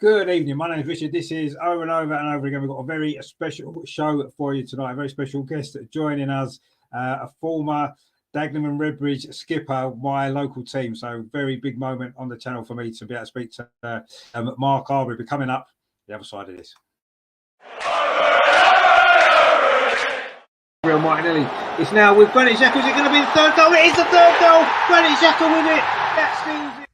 Good evening. My name is Richard. This is Over and Over and Over again. We've got a very special show for you tonight. A very special guest joining us, a former Dagenham Redbridge skipper, my local team. So very big moment on the channel for me to be able to speak to Mark Arber. He'll be coming up the other side of this. Real Martinelli. It's now with Granit Xhaka. Is it going to be the third goal? It is the third goal. Granit Xhaka with it. That seals it.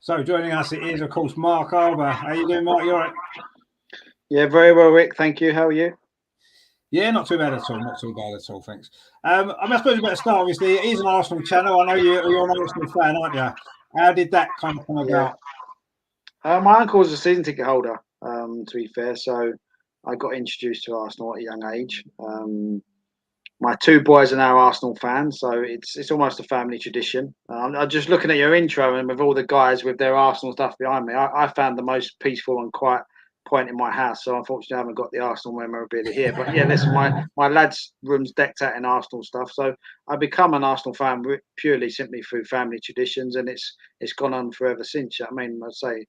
So joining us it is, of course, Mark Arber. How are you doing, Mark? You all right? Yeah, very well, Rick. Thank you. How are you? Yeah, not too bad at all. Not too bad at all, thanks. I suppose we better start, obviously. It is an Arsenal channel. I know you're an Arsenal fan, aren't you? How did that kind of come about? My uncle was a season ticket holder, to be fair. So I got introduced to Arsenal at a young age. My two boys are now Arsenal fans, so it's almost a family tradition. I'm just looking at your intro, and with all the guys with their Arsenal stuff behind me, I found the most peaceful and quiet point in my house. So unfortunately, I haven't got the Arsenal memorabilia here. But yeah, listen, my lads' room's decked out in Arsenal stuff. So I become an Arsenal fan purely simply through family traditions, and it's gone on forever since. I mean, I'd say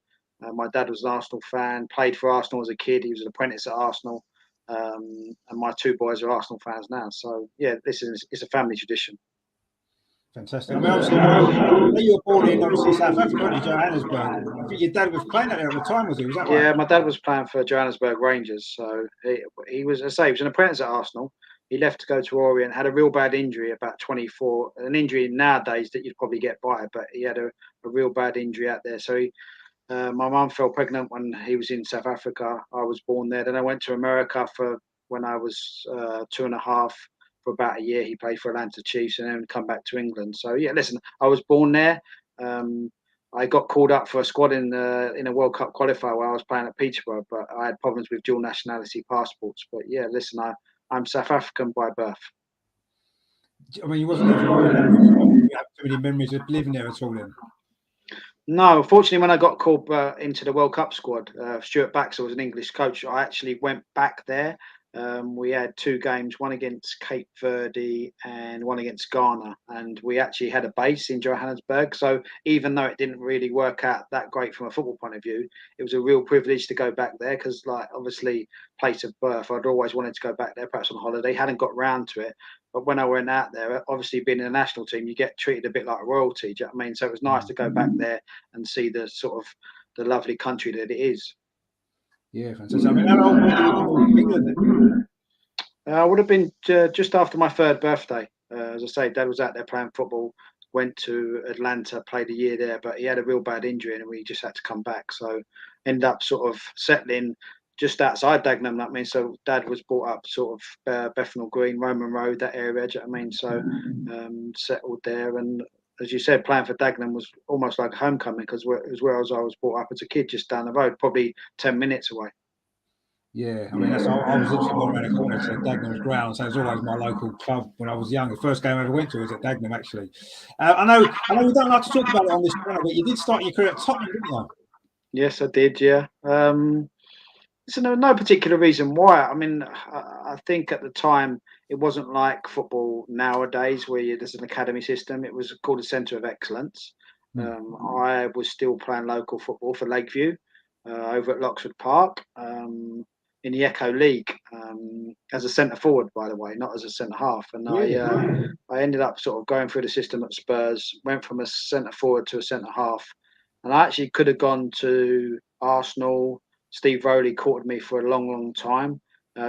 my dad was an Arsenal fan, played for Arsenal as a kid. He was an apprentice at Arsenal. And my two boys are Arsenal fans now. So yeah, it's a family tradition. Fantastic. I mean, obviously, you were born in obviously South Africa, weren't you, Johannesburg? I think your dad was playing out there at the time, was he? Was that right? Yeah, my dad was playing for Johannesburg Rangers. So he was, as I say, he was an apprentice at Arsenal. He left to go to Orient, had a real bad injury about 24, an injury nowadays that you'd probably get by, but he had a real bad injury out there. So my mum fell pregnant when he was in South Africa. I was born there. Then I went to America for when I was 2.5 for about a year. He played for Atlanta Chiefs and then come back to England. So yeah, listen, I was born there. I got called up for a squad in a World Cup qualifier where I was playing at Peterborough, but I had problems with dual nationality passports. But yeah, listen, I'm South African by birth. I mean, you wasn't you have too many memories of living there at all then? No, unfortunately, when I got called into the World Cup squad, Stuart Baxter was an English coach. I actually went back there. We had 2 games, one against Cape Verde and one against Ghana. And we actually had a base in Johannesburg. So even though it didn't really work out that great from a football point of view, it was a real privilege to go back there because, like, obviously, place of birth, I'd always wanted to go back there, perhaps on holiday. Hadn't got round to it. But when I went out there, obviously being in a national team, you get treated a bit like royalty. Do you know what I mean? So it was nice to go back there and see the sort of the lovely country that it is. Yeah, fantastic. I mean, how old were you in England then? I would have been just after my 3rd birthday. As I say, Dad was out there playing football, went to Atlanta, played a year there, but he had a real bad injury and we just had to come back. So ended up sort of settling just outside Dagenham. That means so Dad was brought up sort of Bethnal Green, Roman Road, that area. Do you know what I mean? So settled there, and as you said, playing for Dagenham was almost like homecoming because it was where I was brought up as a kid, just down the road, probably 10 minutes away. Yeah, I mean, I was literally born around the corner to Dagenham's ground, so it was always my local club when I was young. The first game I ever went to was at Dagenham, actually. I know we don't like to talk about it on this channel, but you did start your career at Tottenham, didn't you? Yes, I did, yeah. So no particular reason why. I mean, I think at the time it wasn't like football nowadays where there's an academy system. It was called a centre of excellence. I was still playing local football for Lakeview over at Loxford Park in the Echo League as a centre forward, by the way, not as a centre half. And really? I ended up sort of going through the system at Spurs, went from a centre forward to a centre half. And I actually could have gone to Arsenal. Steve Rowley courted me for a long, long time.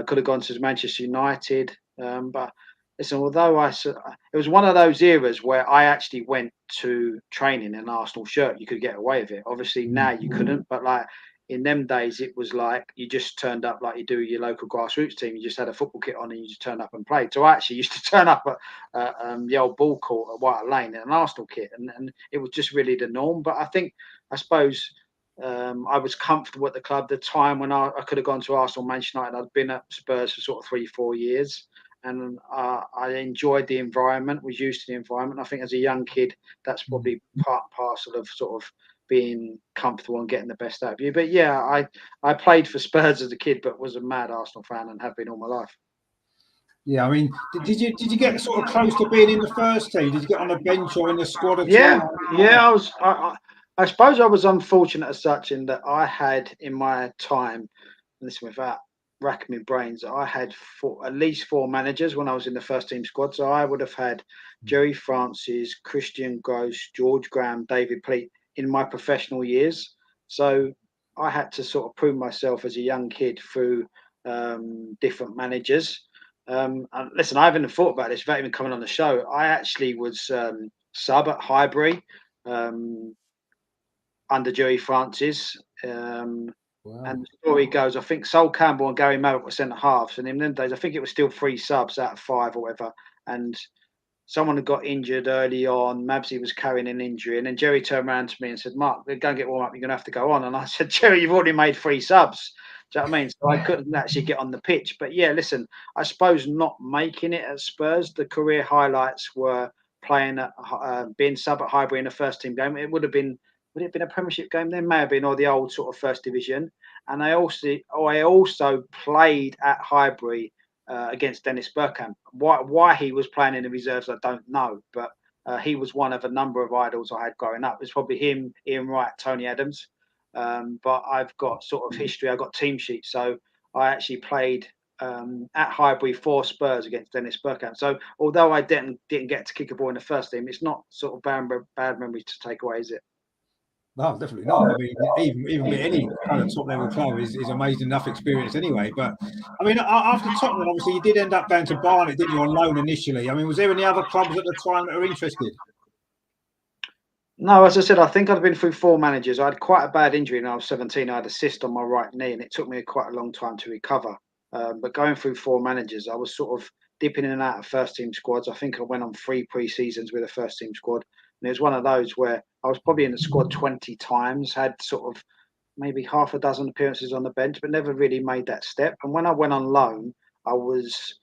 Could have gone to Manchester United. But listen, although it was one of those eras where I actually went to training in an Arsenal shirt. You could get away with it. Obviously, now you couldn't. But like in them days, it was like you just turned up like you do your local grassroots team. You just had a football kit on and you just turned up and played. So I actually used to turn up at the old ball court at White Lane in an Arsenal kit. And it was just really the norm. But I suppose I was comfortable at the club. The time when I could have gone to Arsenal, Manchester United, I'd been at Spurs for sort of 3-4 years, and I enjoyed the environment. Was used to the environment. I think as a young kid, that's probably part and parcel of sort of being comfortable and getting the best out of you. But yeah, I played for Spurs as a kid, but was a mad Arsenal fan and have been all my life. Yeah, I mean, did you get sort of close to being in the first team? Did you get on the bench or in the squad at Yeah, all? yeah. I suppose I was unfortunate as such in that I had in my time, listen, without racking my brains, I had at least 4 managers when I was in the first team squad. So I would have had Jerry Francis, Christian Gross, George Graham, David Pleat in my professional years. So I had to sort of prove myself as a young kid through different managers. And listen, I haven't thought about this without even coming on the show. I actually was sub at Highbury under Jerry Francis. Wow. And the story goes, I think Sol Campbell and Gary Maverick were centre halves, and in them days, I think it was still 3 subs out of 5 or whatever. And someone had got injured early on. Mabsy was carrying an injury, and then Jerry turned around to me and said, "Mark, go and get warm up. You're going to have to go on." And I said, "Jerry, you've already made 3 subs." Do you know what I mean? So I couldn't actually get on the pitch. But yeah, listen, I suppose not making it at Spurs, the career highlights were playing at being sub at Highbury in the first team game. It would it have been a Premiership game then? May have been, or the old sort of First Division. And I also played at Highbury against Dennis Bergkamp. Why he was playing in the reserves, I don't know. But he was one of a number of idols I had growing up. It's probably him, Ian Wright, Tony Adams. But I've got sort of history. I've got team sheets. So I actually played at Highbury for Spurs against Dennis Bergkamp. So although I didn't get to kick a ball in the first team, it's not sort of bad memories to take away, is it? No, definitely not. I mean, even with any kind of top level club is amazing enough experience anyway. But I mean, after Tottenham, obviously you did end up going to Barnet, didn't you, on loan initially? I mean, was there any other clubs at the time that were interested? No, as I said, I think I'd been through 4 managers. I had quite a bad injury when I was 17. I had a cyst on my right knee, and it took me quite a long time to recover. But going through 4 managers, I was sort of dipping in and out of first team squads. I think I went on 3 pre-seasons with a first team squad. And it was one of those where I was probably in the squad 20 times, had sort of maybe half a dozen appearances on the bench, but never really made that step. And when I went on loan, I was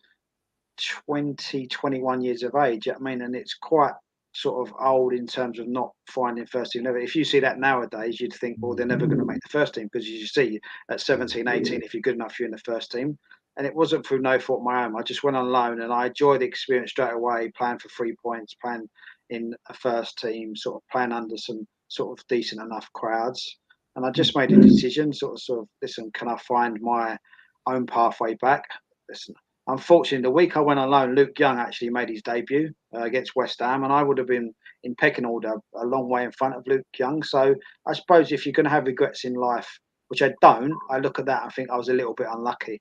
20, 21 years of age. I mean, and it's quite sort of old in terms of not finding first team level. If you see that nowadays, you'd think, well, they're never going to make the first team because you see at 17, 18, if you're good enough, you're in the first team. And it wasn't through no fault of my own. I just went on loan and I enjoyed the experience straight away, playing for 3 points, playing in a first team, sort of playing under some sort of decent enough crowds. And I just made a decision, sort of, listen, can I find my own pathway back? Listen, unfortunately, the week I went on loan, Luke Young actually made his debut against West Ham, and I would have been in pecking order a long way in front of Luke Young. So I suppose if you're going to have regrets in life, which I don't, I look at that and think I was a little bit unlucky.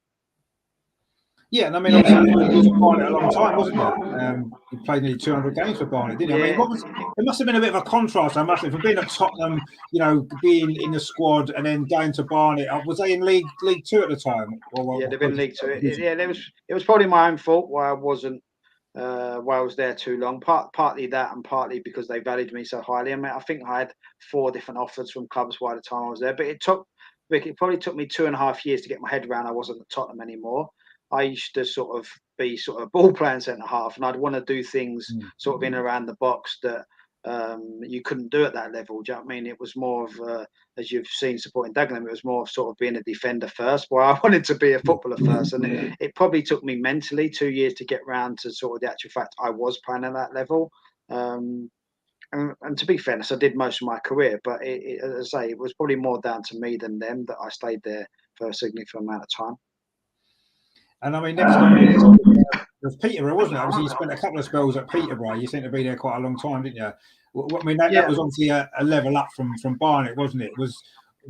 Yeah, and I mean, obviously, you was at Barnet a long time, wasn't you? You played nearly 200 games for Barnet, didn't you? Yeah. I mean, it must have been a bit of a contrast, I must have, from being at Tottenham, you know, being in the squad and then going to Barnet. Was they in League 2 at the time? Yeah, they've been League 2. Yeah, it was probably my own fault why I wasn't, why I was there too long. Partly that, and partly because they valued me so highly. I mean, I think I had 4 different offers from clubs by the time I was there, but it probably took me 2.5 years to get my head around I wasn't at Tottenham anymore. I used to sort of be sort of ball playing centre half, and I'd want to do things sort of in and around the box that you couldn't do at that level. Do you know what I mean? It was more of, as you've seen supporting Dagenham, it was more of sort of being a defender first, while I wanted to be a footballer first. And it probably took me mentally 2 years to get round to sort of the actual fact I was playing at that level. And to be fair, I did most of my career, but as I say, it was probably more down to me than them that I stayed there for a significant amount of time. And I mean, next was Peterborough, wasn't it? Obviously, you spent a couple of spells at Peterborough. You seem to be there quite a long time, didn't you? I mean, that was obviously a level up from Barnet, wasn't it? I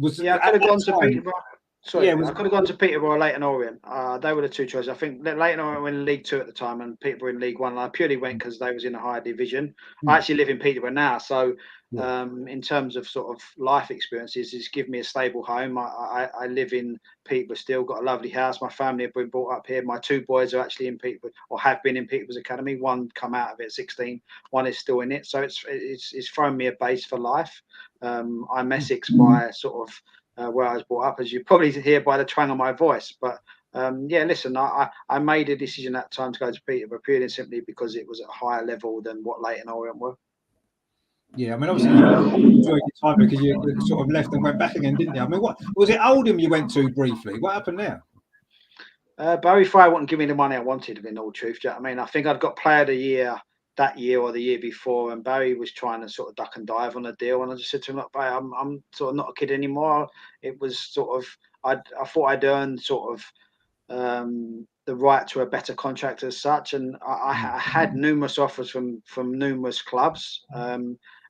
could have gone to Peterborough. Sorry, Yeah, I could have gone to Peterborough or Leyton Orient. They were the two choices. I think Leyton Orient were in League Two at the time, and Peterborough in League One. And I purely went because they was in a higher division. I actually live in Peterborough now, so in terms of sort of life experiences, it's given me a stable home. I live in Peterborough still, got a lovely house. My family have been brought up here. My two boys are actually in Peterborough, or have been in Peterborough's academy. One come out of it at 16, one is still in it. So it's thrown me a base for life. I'm Essex by sort of where I was brought up, as you probably hear by the twang of my voice. But yeah, listen, I made a decision that time to go to Peterborough purely and simply because it was at a higher level than what Leyton Orient were. Yeah, I mean, obviously you enjoyed your time because you sort of left and went back again, didn't you? I mean, what was it? Oldham you went to briefly. What happened there? Barry Fry wouldn't give me the money I wanted, in all truth. Do you know what I mean? I think I'd got Player of the Year that year or the year before, and Barry was trying to sort of duck and dive on a deal, and I just said to him, "Look, Barry, I'm sort of not a kid anymore." It was sort of I thought I'd earned sort of the right to a better contract as such, and I had numerous offers from numerous clubs.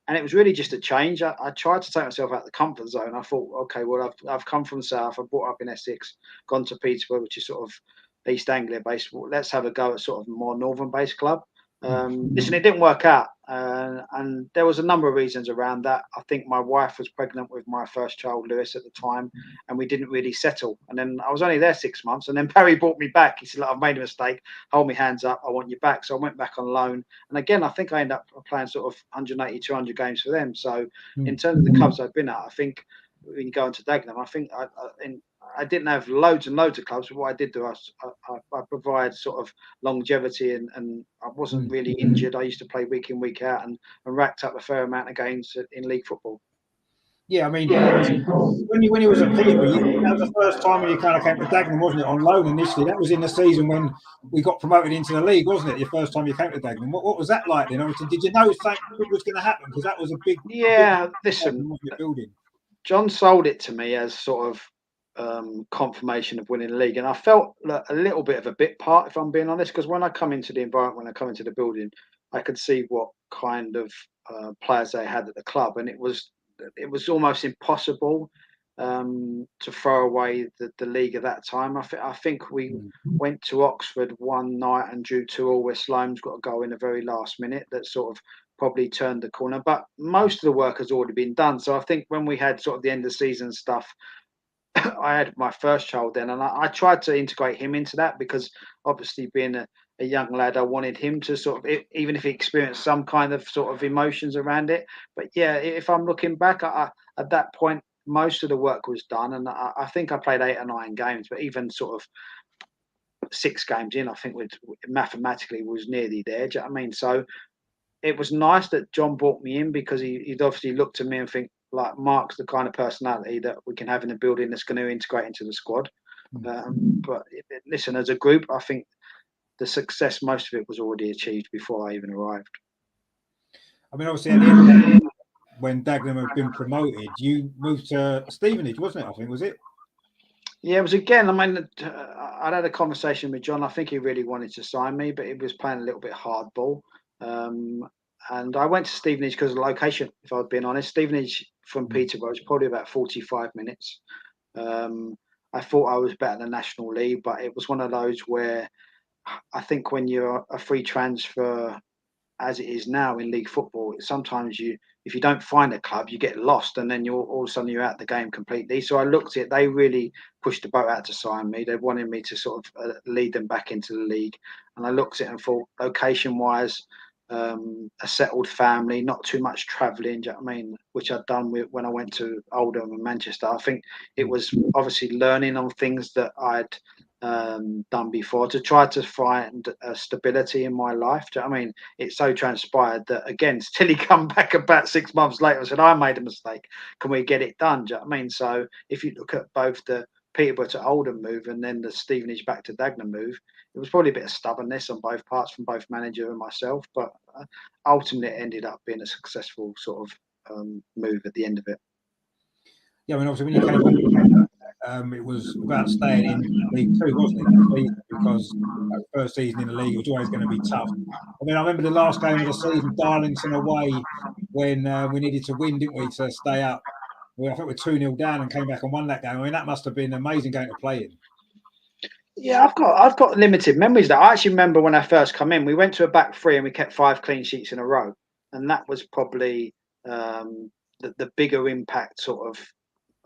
And it was really just a change. I tried to take myself out of the comfort zone. I thought, okay, well, I've come from the south. I've brought up in Essex, gone to Peterborough, which is sort of East Anglia based. Well, let's have a go at sort of a more northern based club. Listen, it didn't work out, and there was a number of reasons around that. I think my wife was pregnant with my first child, Lewis, at the time, and we didn't really settle. And then I was only there 6 months, and then Barry brought me back. He said, "Look, I've made a mistake. Hold me hands up. I want you back." So I went back on loan, and again, I think I ended up playing sort of 180, 200 games for them. So in terms of the clubs I've been at, I think when you go into Dagenham, I think I didn't have loads and loads of clubs, but what I did do, I provide sort of longevity, and I wasn't really injured. I used to play week in, week out, and racked up a fair amount of games in league football. Yeah, I mean, when you was at Peterborough, that was the first time when you kind of came to Dagenham, wasn't it? On loan initially. That was in the season when we got promoted into the league, wasn't it? Your first time you came to Dagenham. What was that like then? Obviously, did you know something big was going to happen? Because that was a big, Listen, wasn't it, building. John sold it to me as sort of confirmation of winning the league, and I felt a little bit of a bit part, if I'm being honest, because when I come into the environment, when I come into the building, I could see what kind of players they had at the club, and it was almost impossible to throw away the league at that time. I think we went to Oxford one night and drew 2-2. Where Sloane's got a goal in the very last minute that sort of probably turned the corner, but most of the work has already been done. So I think when we had sort of the end of the season stuff, I had my first child then, and I tried to integrate him into that, because obviously being a young lad, I wanted him to sort of, even if he experienced some kind of sort of emotions around it. But yeah, if I'm looking back, at that point, most of the work was done, and I think I played 8 or 9 games, but even sort of 6 games in, I think mathematically was nearly there. Do you know what I mean? So it was nice that John brought me in, because he'd obviously looked at me and think, like, Mark's the kind of personality that we can have in a building that's going to integrate into the squad. But listen, as a group, I think the success, most of it was already achieved before I even arrived. I mean, obviously, at the end of that, when Dagenham had been promoted, you moved to Stevenage, wasn't it? I think, was it? Yeah, it was again. I mean, I'd had a conversation with John. I think he really wanted to sign me, but he was playing a little bit hardball. And I went to Stevenage because of the location, if I've been honest. Stevenage from Peterborough is probably about 45 minutes. I thought I was better than National League, but it was one of those where I think when you're a free transfer, as it is now in league football, sometimes if you don't find a club, you get lost, and then all of a sudden you're out the game completely. So I looked at it, they really pushed the boat out to sign me. They wanted me to sort of lead them back into the league. And I looked at it and thought, location-wise, a settled family, not too much travelling, do you know what I mean? Which I'd done when I went to Oldham and Manchester. I think it was obviously learning on things that I'd done before to try to find stability in my life. Do you know what I mean? It so transpired that, again, Tilly come back about 6 months later and said, "I made a mistake. Can we get it done?" Do you know what I mean? So if you look at both the Peterborough to Oldham move and then the Stevenage back to Dagenham move, it was probably a bit of stubbornness on both parts from both manager and myself, but ultimately it ended up being a successful sort of move at the end of it. Yeah, I mean, obviously, when you came back, it was about staying in League Two, wasn't it? That season, because that first season in the league was always going to be tough. I mean, I remember the last game of the season, Darlington away, when we needed to win, didn't we, to stay up? I think we're 2-0 down and came back and won that game. I mean, that must have been an amazing game to play in. Yeah, I've got limited memories. That I actually remember when I first come in, we went to a back three and we kept 5 clean sheets in a row, and that was probably the bigger impact, sort of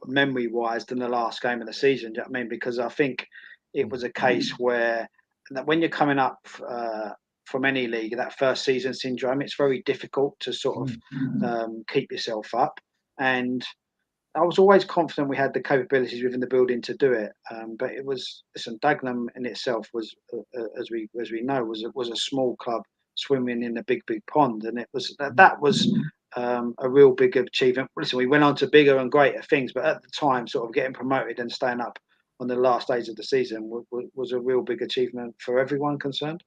memory wise, than the last game of the season. Do you know what I mean? Because I think it was a case where that when you're coming up from any league, that first season syndrome, it's very difficult to sort of keep yourself up. And I was always confident we had the capabilities within the building to do it. But it was, listen, Dagenham in itself was, as we know, was a small club swimming in a big pond, and it was that was a real big achievement. Listen, we went on to bigger and greater things, but at the time, sort of getting promoted and staying up on the last days of the season was a real big achievement for everyone concerned.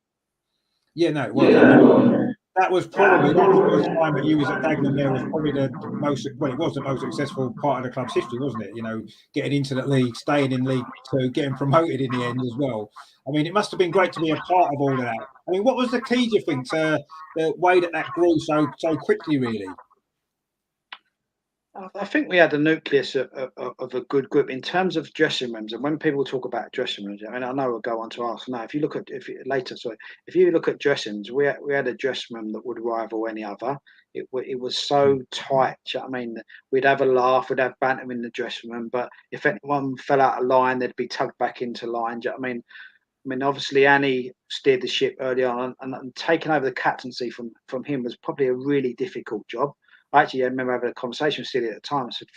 Yeah, no, it was. I mean, that was probably that first time that you was at Dagenham there was probably the most, well, it was the most successful part of the club's history, wasn't it? You know, getting into the league, staying in League Two, getting promoted in the end as well. I mean, it must have been great to be a part of all of that. I mean, what was the key, do you think, to the way that grew so quickly, really? I think we had a nucleus of a good group in terms of dressing rooms. And when people talk about dressing rooms, I mean, I know we'll go on to ask now. If you look at if you look at dressing rooms, we had a dressing room that would rival any other. It was so tight. You know what I mean, we'd have a laugh, we'd have banter in the dressing room, but if anyone fell out of line, they'd be tugged back into line. Do you know what I mean? I mean, obviously Annie steered the ship early on, and taking over the captaincy from him was probably a really difficult job. I actually remember having a conversation with Steely at the time. I said,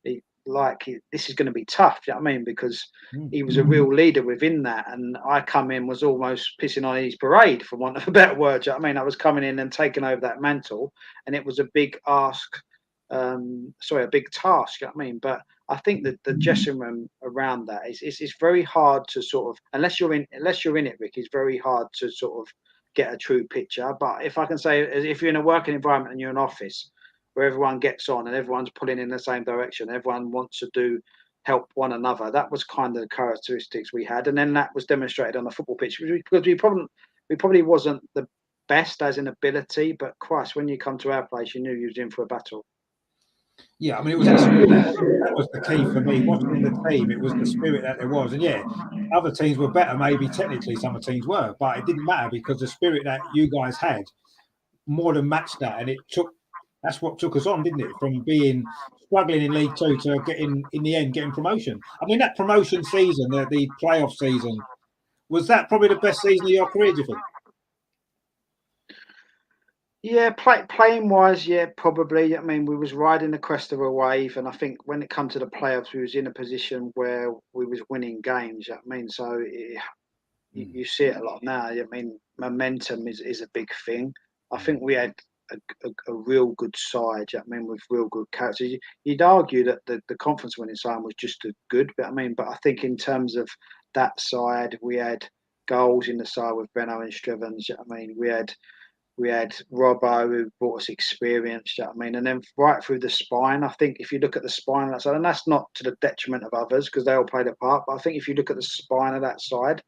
this is going to be tough." Do you know what I mean? Because he was a real leader within that, and I come in was almost pissing on his parade, for want of a better word. Do you know what I mean? I was coming in and taking over that mantle, and it was a big ask. A big task. You know what I mean? But I think that the dressing room around that is very hard to sort of, unless you're in it, Rick. It's very hard to sort of get a true picture. But if I can say, if you're in a working environment and you're in an office where everyone gets on and everyone's pulling in the same direction, everyone wants to help one another. That was kind of the characteristics we had, and then that was demonstrated on the football pitch because we probably wasn't the best as in ability, but Christ, when you come to our place, you knew you was in for a battle. Yeah, I mean, it was the spirit. That was the key for me. Watching the team, it was the spirit that there was. And yeah, other teams were better, maybe technically some teams were, but it didn't matter because the spirit that you guys had more than matched that. And that's what took us on, didn't it? From being struggling in League Two to getting, in the end, getting promotion. I mean, that promotion season, the playoff season, was that probably the best season of your career, do you think? Yeah, playing wise, yeah, probably. I mean, we was riding the crest of a wave, and I think when it come to the playoffs, we was in a position where we was winning games. I mean, so you see it a lot now. I mean, momentum is a big thing. I think we had a real good side. I mean, with real good characters. You'd argue that the conference winning side was just as good, but I think in terms of that side, we had goals in the side with Benno and Strivens. I mean, we had Robbo who brought us experience, you know what I mean? And then right through the spine, I think if you look at the spine of that side, and that's not to the detriment of others because they all played a part, but I think if you look at the spine of that side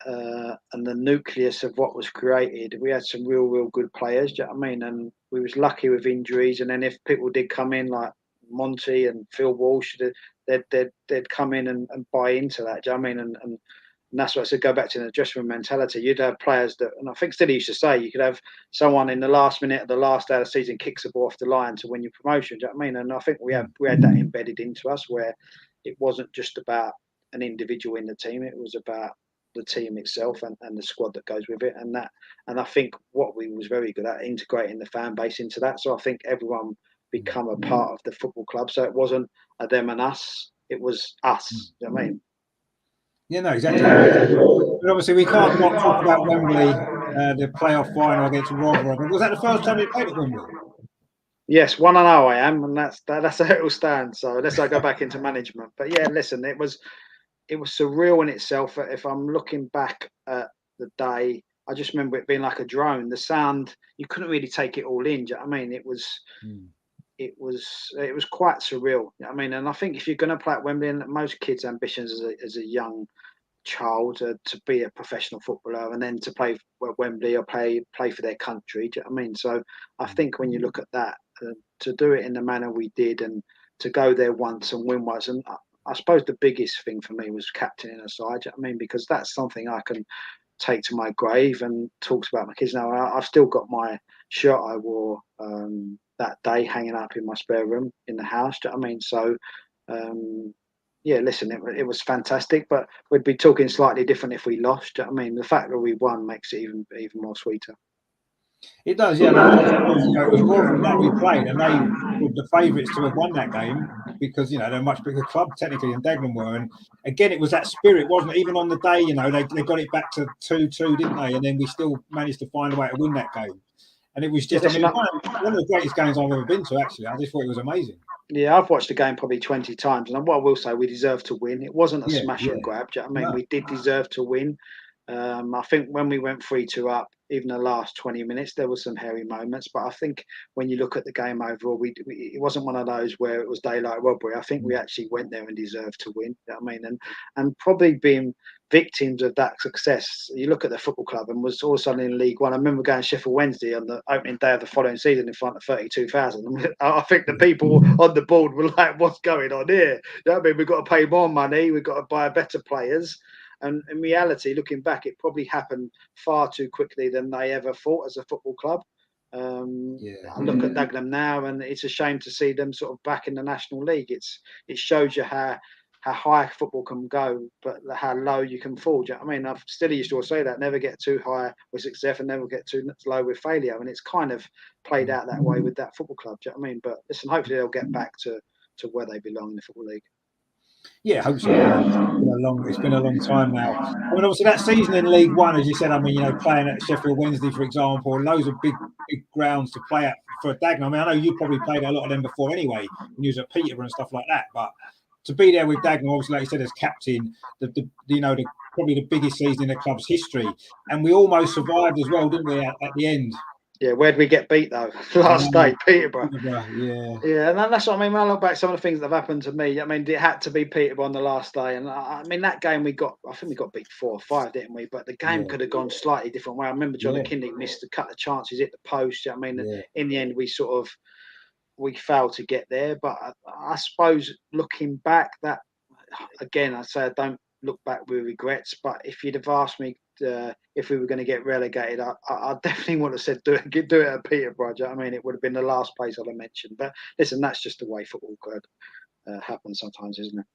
and the nucleus of what was created, we had some real good players, do you know what I mean? And we was lucky with injuries. And then if people did come in like Monty and Phil Walsh, they'd come in and buy into that, do you know what I mean? And that's what I said, go back to the dressing room mentality. You'd have players that, and I think Steady used to say, you could have someone in the last minute of the last day of the season kicks the ball off the line to win your promotion. Do you know what I mean? And I think we had that embedded into us where it wasn't just about an individual in the team, it was about the team itself and the squad that goes with it. And I think what we was very good at integrating the fan base into that. So I think everyone become a part of the football club. So it wasn't a them and us, it was us. Do you know what I mean? Yeah, no, exactly. But obviously, we can't not talk about Wembley, the playoff final against Rotherham. Was that the first time you played at Wembley? Yes, 1-0 I am, and that's how it will stand. So unless I go back into management, but yeah, listen, it was surreal in itself. If I'm looking back at the day, I just remember it being like a drone. The sound, you couldn't really take it all in. Do you know what I mean? It was quite surreal. You know what I mean, and I think if you're going to play at Wembley, and most kids' ambitions as a young child to be a professional footballer and then to play for Wembley or play for their country. Do you know what I mean? So I think when you look at that, to do it in the manner we did and to go there once and win once. And I suppose the biggest thing for me was captaining a side. Do you know what I mean? Because that's something I can take to my grave and talks about my kids now. I've still got my shirt I wore that day hanging up in my spare room in the house. Do you know what I mean? So, yeah, listen, it was fantastic, but we'd be talking slightly different if we lost. Do you know what I mean? The fact that we won makes it even more sweeter. It does, yeah. And I suppose, it was Rotherham that we played, and they were the favourites to have won that game because, they're a much bigger club technically than Dagenham were. And again, it was that spirit, wasn't it? Even on the day, they got it back to 2-2, didn't they? And then we still managed to find a way to win that game. And it was just, one of the greatest games I've ever been to, actually. I just thought it was amazing. Yeah, I've watched the game probably 20 times. And what I will say, we deserved to win. It wasn't a smash and grab. Do you know what I mean? No. We did deserve to win. I think when we went 3-2 up, even the last 20 minutes, there were some hairy moments. But I think when you look at the game overall, it wasn't one of those where it was daylight robbery. I think we actually went there and deserved to win. You know what I mean? And probably being victims of that success. You look at the football club and was all of a sudden in League One. I remember going to Sheffield Wednesday on the opening day of the following season in front of 32,000. I think the people on the board were like, what's going on here? You know what I mean? We've got to pay more money. We've got to buy better players. And in reality, looking back, it probably happened far too quickly than they ever thought as a football club. I look at Dagenham now, and it's a shame to see them sort of back in the National League. It shows you how high football can go, but how low you can fall. Do you know what I mean? I've still used to say that, never get too high with success and never get too low with failure. And it's kind of played out that way with that football club. Do you know what I mean? But listen, hopefully they'll get back to where they belong in the Football League. Yeah, hope so. It's been a long time now. I mean, obviously that season in League One, as you said, playing at Sheffield Wednesday, for example, loads of big grounds to play at for Dagenham. I mean, I know you probably played a lot of them before anyway, when you was at Peterborough and stuff like that. But to be there with Dagenham, obviously, like you said, as captain, probably the biggest season in the club's history, and we almost survived as well, didn't we? At the end. Yeah, where'd we get beat though? Last day, Peterborough. Yeah, and that's what I mean. When I look back, some of the things that have happened to me, I mean, it had to be Peterborough on the last day, and I mean that game I think we got beat 4-5, didn't we? But the game could have gone slightly different way. I remember John Kinnick missed a couple of chances at the post. I mean, in the end, we failed to get there. But I suppose looking back, that again, I say I don't look back with regrets. But if you'd have asked me if we were going to get relegated, I definitely would have said do it at Peterborough. I mean, it would have been the last place I'd have mentioned. But listen, that's just the way football could happen sometimes, isn't it?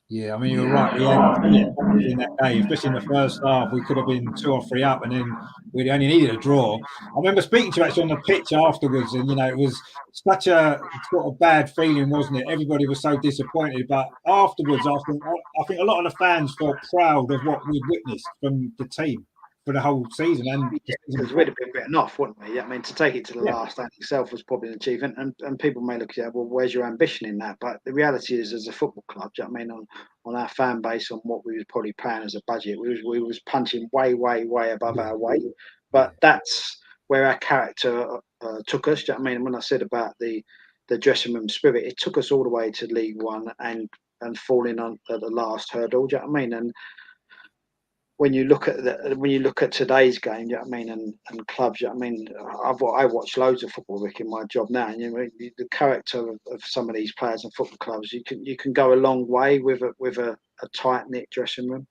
Yeah, I mean, you're right. We had in that game, especially in the first half, we could have been 2 or 3 up, and then we only needed a draw. I remember speaking to you actually on the pitch afterwards, and it was such a sort of bad feeling, wasn't it? Everybody was so disappointed, but afterwards, I think a lot of the fans felt proud of what we'd witnessed from the team for the whole season. And because we'd have been written off, wouldn't we? I mean, to take it to the last that itself was probably an achievement. And people may look at, well, where's your ambition in that? But the reality is, as a football club, do you know what I mean, on our fan base, on what we was probably paying as a budget, we was punching way above our weight. But that's where our character took us. Do you know what I mean? When I said about the dressing room spirit, it took us all the way to League One and falling on at the last hurdle. Do you know what I mean? And when you look at today's game, you know what I mean, and clubs, you know what I mean, I watch loads of football, Rick, in my job now, and the character of some of these players and football clubs, you can go a long way with a tight knit dressing room.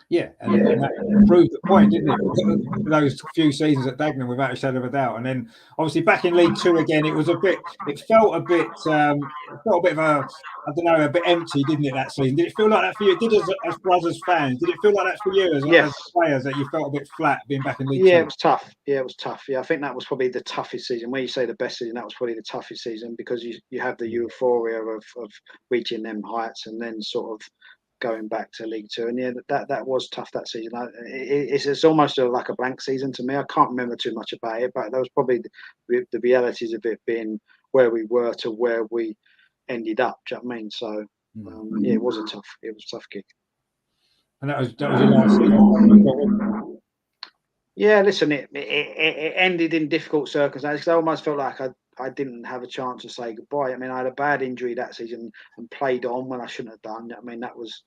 Yeah, and that proved the point, didn't it? Those few seasons at Dagenham, without a shadow of a doubt. And then, obviously, back in League Two again, it felt a bit of a bit empty, didn't it, that season? Did it feel like that for you? Did as brothers fans? Did it feel like that for you as players, that you felt a bit flat being back in League Two? Yeah, it was tough. Yeah, I think that was probably the toughest season. When you say the best season, that was probably the toughest season, because you have the euphoria of reaching them heights and then sort of going back to League Two, and that was tough that season. It's almost like a blank season to me. I can't remember too much about it, but that was probably the realities of it being where we were to where we ended up. Do you know what I mean? So it was a tough gig. And that was your last season. Yeah, listen, it ended in difficult circumstances. I almost felt like I didn't have a chance to say goodbye. I mean, I had a bad injury that season and played on when I shouldn't have done. I mean, that was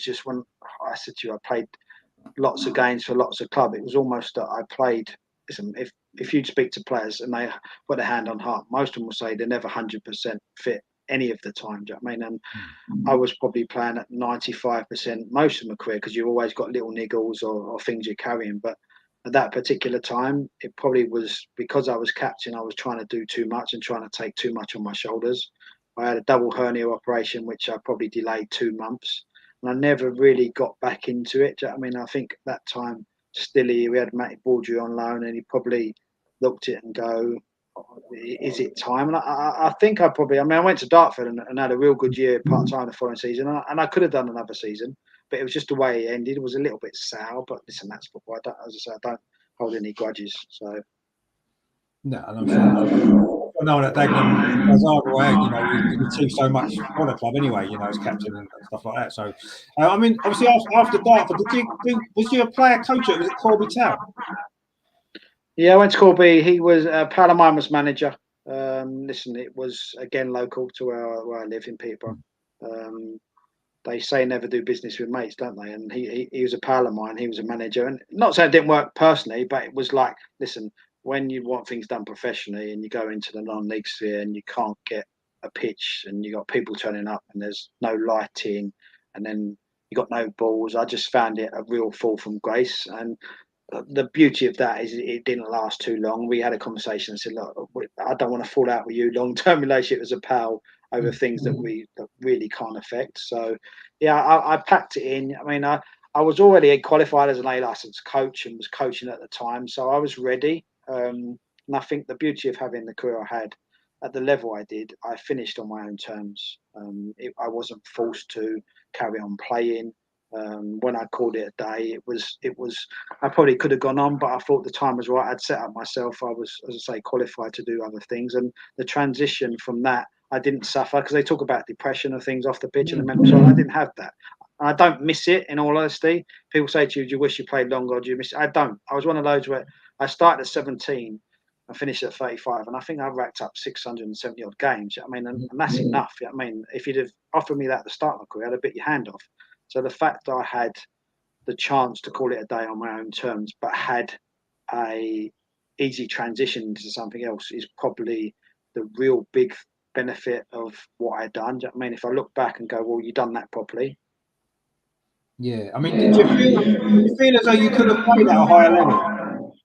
just when I said to you, I played lots of games for lots of clubs. It was almost that I played. Listen, if if you speak to players and they put their hand on heart, most of them will say they're never 100% fit any of the time. Do you know what I mean? And I was probably playing at 95% most of my career, because you've always got little niggles or things you're carrying. But at that particular time, it probably was because I was captain. I was trying to do too much and trying to take too much on my shoulders. I had a double hernia operation, which I probably delayed 2 months, and I never really got back into it. Do you know what I mean? I think at that time, Stilly, we had Matty Baldry on loan, and he probably looked at it and go, is it time? And I think I probably, I went to Dartford and had a real good year part time the following season, and I could have done another season, but it was just the way it ended. It was a little bit sour, but listen, that's football. As I say, I don't hold any grudges. So no, and I'm sure no one at Dagenham as either way. You achieve so much for the club anyway. As captain and stuff like that. So, obviously after Dartford, was you a player coach? Was it Corby Town? Yeah, I went to Corby. He was pal of mine was manager. Listen, it was again local to where I live in Peterborough. They say never do business with mates, don't they? And he was a pal of mine. He was a manager, and not saying it didn't work personally, but it was like, listen, when you want things done professionally and you go into the non-league sphere and you can't get a pitch and you got people turning up and there's no lighting and then you got no balls, I just found it a real fall from grace. And the beauty of that is it didn't last too long. We had a conversation and said, look, I don't want to fall out with you. Long-term relationship as a pal over things that really can't affect. So, yeah, I packed it in. I was already qualified as an A licensed coach and was coaching at the time, so I was ready. And I think the beauty of having the career I had at the level I did, I finished on my own terms. I wasn't forced to carry on playing. When I called it a day, it was. I probably could have gone on, but I thought the time was right. I'd set up myself. I was, as I say, qualified to do other things, and the transition from that, I didn't suffer, because they talk about depression and things off the pitch and the mental side. I didn't have that. I don't miss it, in all honesty. People say to you, do you wish you played longer, or do you miss it? I don't. I was one of those where I started at 17 and finished at 35, and I think I racked up 670 odd games. And that's enough. If you'd have offered me that at the start of my career, I'd have bit your hand off. So the fact that I had the chance to call it a day on my own terms, but had a easy transition into something else, is probably the real big benefit of what I'd done. If I look back and go, well, you've done that properly. Yeah, did you feel as though you could have played at a higher level?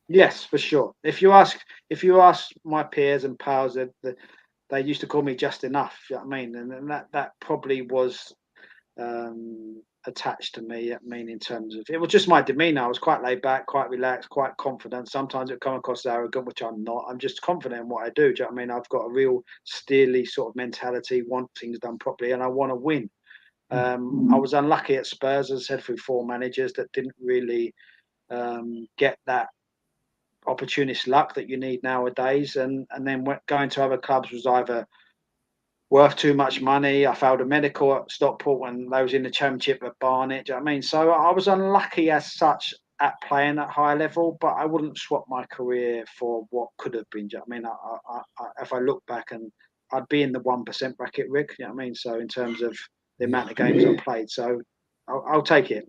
Yes, for sure. If you ask my peers and pals, they used to call me just enough. You know what I mean? And that probably was attached to me. In terms of, it was just my demeanour. I was quite laid back, quite relaxed, quite confident. Sometimes it come across as arrogant, which I'm not. I'm just confident in what I do. Do you know what I mean? I've got a real steely sort of mentality, want things done properly, and I want to win. I was unlucky at Spurs, as I said, through 4 managers that didn't really get that opportunist luck that you need nowadays. And then going to other clubs was either worth too much money. I failed a medical at Stockport when they was in the Championship at Barnet. Do you know what I mean? So I was unlucky as such at playing at high level, but I wouldn't swap my career for what could have been. Do you know what I mean? If I look back, and I'd be in the 1% bracket, Rick. You know what I mean? So in terms of the amount of games I played, so I'll take it.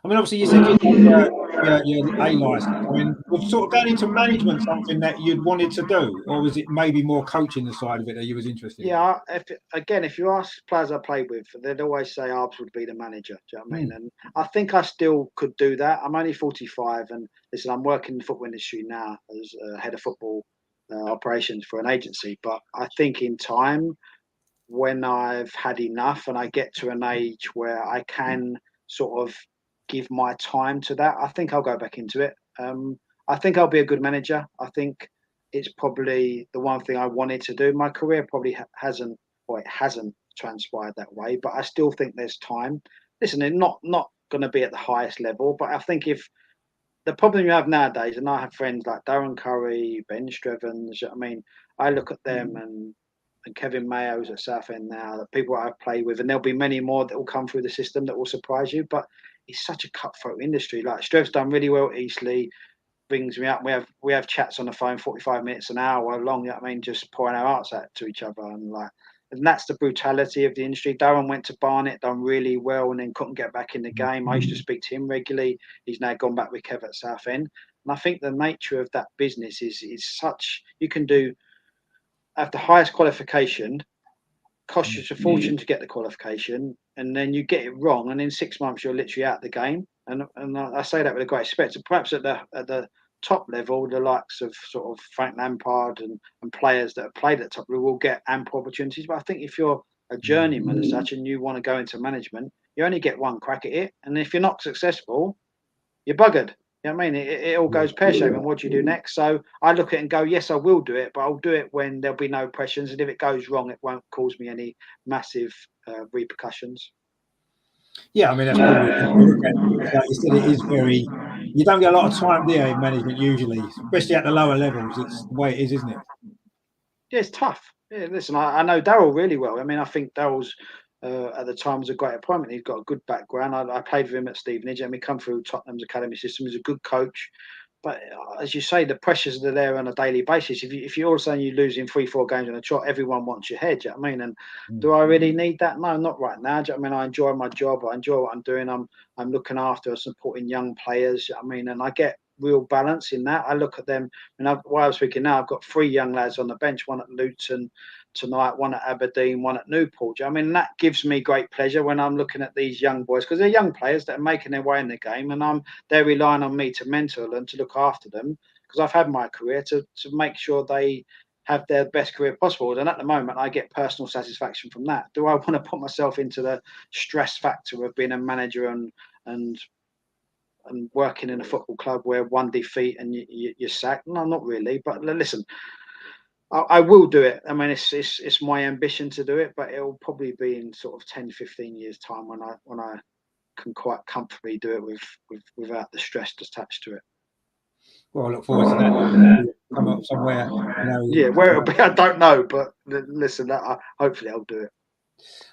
Obviously, you said your A license. Was sort of going into management something that you'd wanted to do, or was it maybe more coaching the side of it that you was interested in? Yeah, if you ask players I played with, they'd always say Arbs would be the manager. Do you know what I mean? And I think I still could do that. I'm only 45, and listen, I'm working in the football industry now as head of football operations for an agency. But I think in time, when I've had enough and I get to an age where I can sort of give my time to that, I think I'll go back into it. I think I'll be a good manager. I think it's probably the one thing I wanted to do. My career probably hasn't transpired that way, but I still think there's time. Listen, it's not going to be at the highest level, but I think if the problem you have nowadays, and I have friends like Darren Curry, Ben Strevens, you know what I mean, I look at them and Kevin Mayo's at Southend now, the people I've played with, and there'll be many more that will come through the system that will surprise you. But it's such a cutthroat industry. Like Strev's done really well at Eastleigh, brings me up. We have chats on the phone 45 minutes, an hour long, you know what I mean, just pouring our hearts out to each other. And that's the brutality of the industry. Darren went to Barnet, done really well, and then couldn't get back in the game. I used to speak to him regularly. He's now gone back with Kev at Southend. And I think the nature of that business is such, you can have the highest qualification, cost you a fortune to get the qualification, and then you get it wrong, and in 6 months you're literally out of the game. And I say that with a great respect. So perhaps at the top level, the likes of sort of Frank Lampard and players that have played at the top level will get ample opportunities. But I think if you're a journeyman as such and you want to go into management, you only get one crack at it. And if you're not successful, you're buggered. You know what I mean? It all goes pear-shaped. And what do you do next? So I look at it and go, yes, I will do it, but I'll do it when there'll be no pressures. And if it goes wrong, it won't cause me any massive repercussions. Yeah, I mean, that's probably, like you said, it is very, you don't get a lot of time there in management usually, especially at the lower levels. It's the way it is, isn't it? Yeah, it's tough. Yeah, listen, I know Daryl really well. I mean, I think Daryl's at the time was a great appointment. He's got a good background. I played with him at Stevenage, and we come through Tottenham's academy system. He's a good coach. But as you say, the pressures are there on a daily basis. If you all of a sudden you're losing 3-4 games on a trot, everyone wants your head. Do you know what I mean? And do I really need that? No, not right now. Do you know what I mean? I enjoy my job. I enjoy what I'm doing. I'm looking after, supporting young players. Do you know what I mean? And I get real balance in that. I look at them, and while I was speaking now, I've got 3 young lads on the bench, one at Luton tonight, one at Aberdeen, one at Newport. Do you know what I mean? And that gives me great pleasure when I'm looking at these young boys, because they're young players that are making their way in the game, and they're relying on me to mentor them, to look after them, because I've had my career to make sure they have their best career possible. And at the moment, I get personal satisfaction from that. Do I want to put myself into the stress factor of being a manager and working in a football club where one defeat and you're sacked? No, not really. But listen, I will do it. I mean, it's my ambition to do it, but it'll probably be in sort of 10, 15 years time when I can quite comfortably do it without the stress attached to it. Well, I look forward to that. Come up somewhere, Yeah, where it'll be, I don't know, but listen, hopefully I'll do it.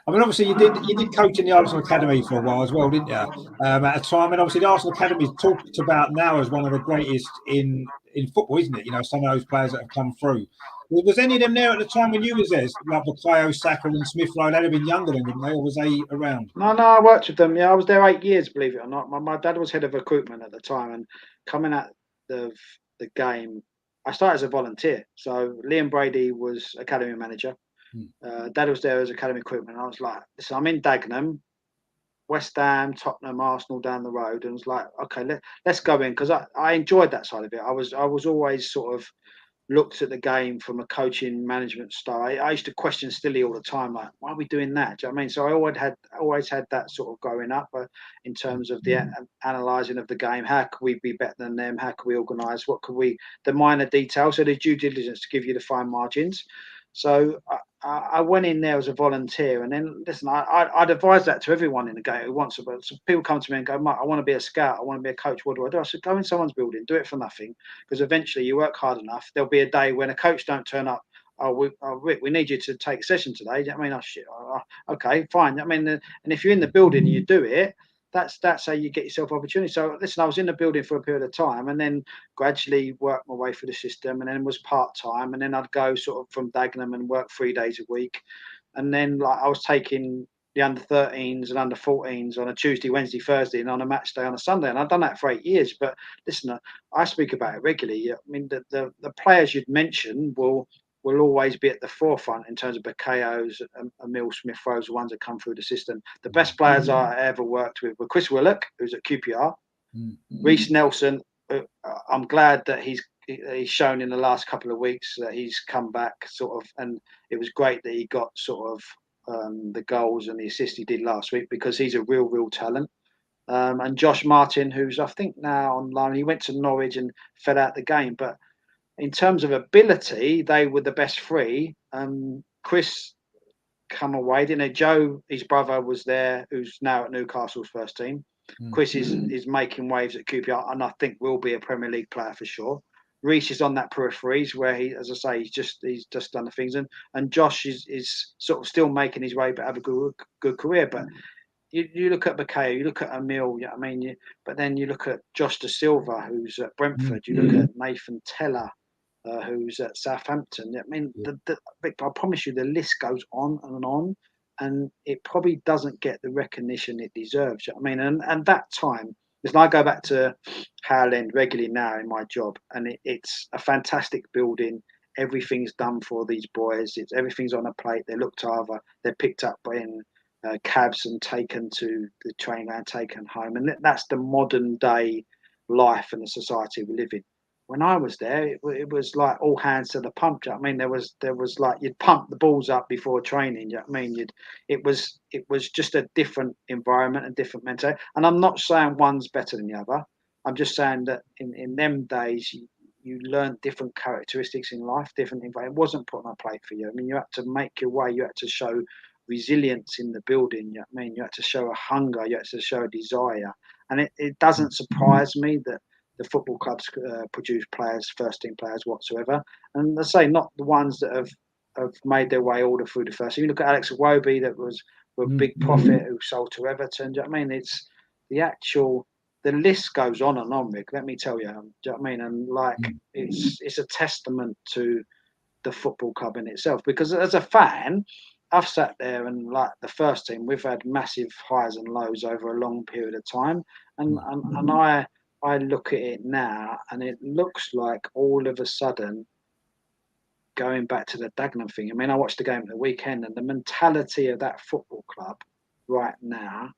I mean, obviously, you did coach in the Arsenal Academy for a while as well, didn't you? At a time, and obviously, the Arsenal Academy is talked about now as one of the greatest in football, isn't it? You know, some of those players that have come through. Was any of them there at the time when you was there, like Bukayo Saka and Smith Rowe? They'd have been younger than, wouldn't they, or was they around? No, I worked with them. Yeah, I was there 8 years, believe it or not. My dad was head of recruitment at the time, and coming at the game, I started as a volunteer. So Liam Brady was academy manager. Dad was there as academy recruitment. I was like, listen, I'm in Dagenham, West Ham, Tottenham, Arsenal down the road, and was like, okay, let's go in, because I enjoyed that side of it. I was always sort of looked at the game from a coaching management style. I used to question Stilly all the time, like, why are we doing that? Do you know what I mean? So I always had that sort of growing up in terms of the analysing of the game. How could we be better than them? How could we organise? What could we, the minor details, so the due diligence to give you the fine margins. So I went in there as a volunteer, and then listen, I'd advise that to everyone in the game who wants to. But some people come to me and go, Mike, I want to be a scout, I want to be a coach. What do I do? I said, go in someone's building, do it for nothing, because eventually you work hard enough. There'll be a day when a coach don't turn up. Rick, we need you to take a session today. I mean, okay, fine. I mean, and if you're in the building and you do it, that's how you get yourself opportunity. So listen, I was in the building for a period of time, and then gradually worked my way through the system, and then was part-time, and then I'd go sort of from Dagenham and work 3 days a week. And then like I was taking the under 13s and under 14s on a Tuesday, Wednesday, Thursday, and on a match day on a Sunday. And I've done that for 8 years. But listen, I speak about it regularly. I mean, the players you'd mention will always be at the forefront in terms of Bakayo's and Emil Smith Rowe's, the ones that come through the system. The best players I ever worked with were Chris Willock, who's at QPR, Reece Nelson. I'm glad that he's shown in the last couple of weeks that he's come back sort of, and it was great that he got sort of the goals and the assists he did last week, because he's a real talent. And Josh Martin, who's I think now on loan, he went to Norwich and fell out the game, but in terms of ability, they were the best 3. Chris come away, didn't he? Joe, his brother, was there, who's now at Newcastle's first team. Chris is making waves at QPR, and I think will be a Premier League player for sure. Reece is on that peripheries where he, as I say, he's just done the things, and Josh is sort of still making his way, but have a good career. But you look at Bakayo, you look at Emil, you know what I mean? But then you look at Josh Da Silva, who's at Brentford. You look at Nathan Teller, who's at Southampton. I mean, I promise you, the list goes on and on, and it probably doesn't get the recognition it deserves. You know what I mean, and that time, listen, I go back to Pall End regularly now in my job, and it's a fantastic building. Everything's done for these boys. Everything's on a plate. They're looked over. They're picked up in cabs and taken to the train and taken home. And that's the modern day life and the society we live in. When I was there, it was like all hands to the pump. Do you know what I mean? There was like you'd pump the balls up before training. Do you know what I mean? It was just a different environment, a different mentality. And I'm not saying one's better than the other. I'm just saying that in them days you learn different characteristics in life, different environment. It wasn't put on a plate for you. I mean, you had to make your way. You had to show resilience in the building. You know what I mean? You had to show a hunger. You had to show a desire. And it doesn't surprise me that the football clubs produce players, first team players whatsoever. And I say not the ones that have made their way all through the first. So you look at Alex Iwobi, that was a big prophet who sold to Everton. Do you know what I mean? It's the list goes on and on, Rick. Let me tell you. Do you know what I mean? And like it's a testament to the football club in itself. Because as a fan, I've sat there and like the first team, we've had massive highs and lows over a long period of time, and I look at it now, and it looks like all of a sudden going back to the Dagenham thing. I mean, I watched the game at the weekend, and the mentality of that football club right now.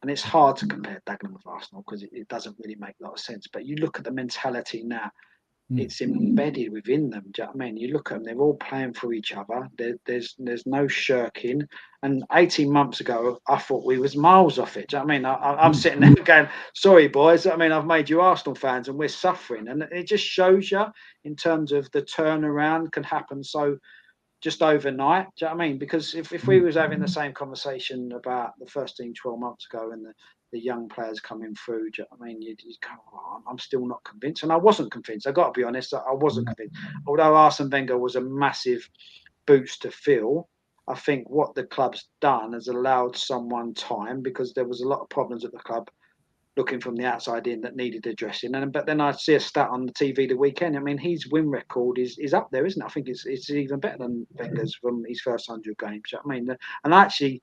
And it's hard to compare Dagenham with Arsenal because it doesn't really make a lot of sense. But you look at the mentality now, it's embedded within them. Do you know what I mean? You look at them, they're all playing for each other. There's no shirking. And 18 months ago, I thought we was miles off it. Do you know what I mean? I'm sitting there going, sorry, boys. I mean, I've made you Arsenal fans and we're suffering. And it just shows you in terms of the turnaround can happen so just overnight. Do you know what I mean? Because if we was having the same conversation about the first team 12 months ago and the young players coming through, do you know what I mean? You'd go, oh, I'm still not convinced. And I wasn't convinced. I've got to be honest, I wasn't convinced. Although Arsene Wenger was a massive boots to fill, I think what the club's done has allowed someone time, because there was a lot of problems at the club looking from the outside in that needed addressing. But then I see a stat on the TV the weekend. I mean, his win record is up there, isn't it? I think it's even better than Wenger's from his first 100 games. You know what I mean? And I actually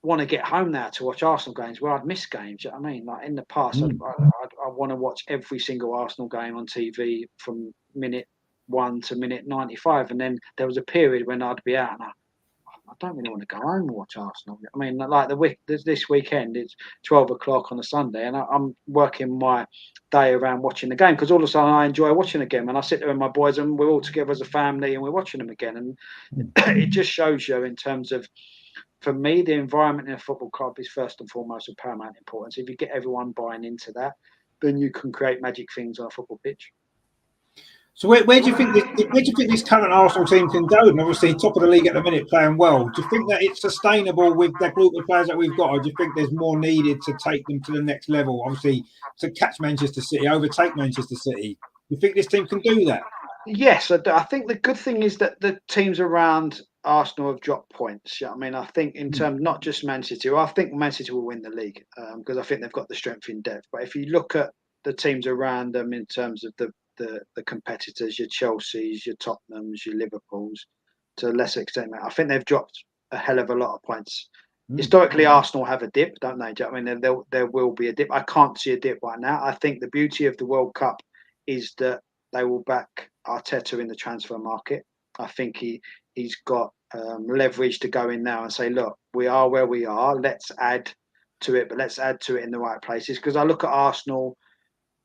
want to get home now to watch Arsenal games where I'd miss games. You know what I mean? Like in the past, I want to watch every single Arsenal game on TV from minute 1 to minute 95. And then there was a period when I'd be out and I don't really want to go home and watch Arsenal. I mean, like this weekend, it's 12 o'clock on a Sunday, and I'm working my day around watching the game because all of a sudden I enjoy watching the game. And I sit there with my boys, and we're all together as a family, and we're watching them again. And it just shows you, in terms of, for me, the environment in a football club is first and foremost of paramount importance. If you get everyone buying into that, then you can create magic things on a football pitch. So where do you think this current Arsenal team can go? And obviously, top of the league at the minute, playing well. Do you think that it's sustainable with the group of players that we've got, or do you think there's more needed to take them to the next level? Obviously, to catch Manchester City, overtake Manchester City. Do you think this team can do that? Yes, I think the good thing is that the teams around Arsenal have dropped points. I mean, I think in terms not just Man City. I think Man City will win the league because I think they've got the strength in depth. But if you look at the teams around them in terms of the competitors, your Chelseas, your Tottenhams, your Liverpools, to a lesser extent, I think they've dropped a hell of a lot of points. Historically, Arsenal have a dip, don't they? Do you know what I mean, there will be a dip. I can't see a dip right now. I think the beauty of the World Cup is that they will back Arteta in the transfer market. I think he's got leverage to go in now and say, look, we are where we are. Let's add to it, but let's add to it in the right places. Because I look at Arsenal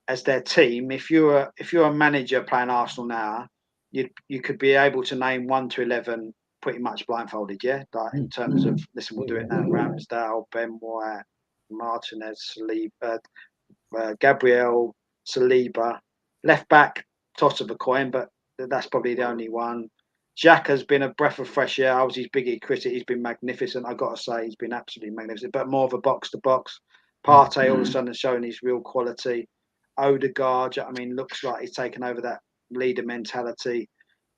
as their team. If you're a manager playing Arsenal now, you could be able to name 1 to 11 pretty much blindfolded, yeah. Like in terms of, listen, we'll do it now: Ramsdale, Ben White, Martinez, Saliba, Gabriel, Saliba. Left back, toss of a coin, but that's probably the only one. Jack has been a breath of fresh air. I was his biggest critic. He's been magnificent. I got to say, he's been absolutely magnificent. But more of a box to box. Partey all of a sudden has shown his real quality. Odegaard, I mean, looks like he's taken over that leader mentality.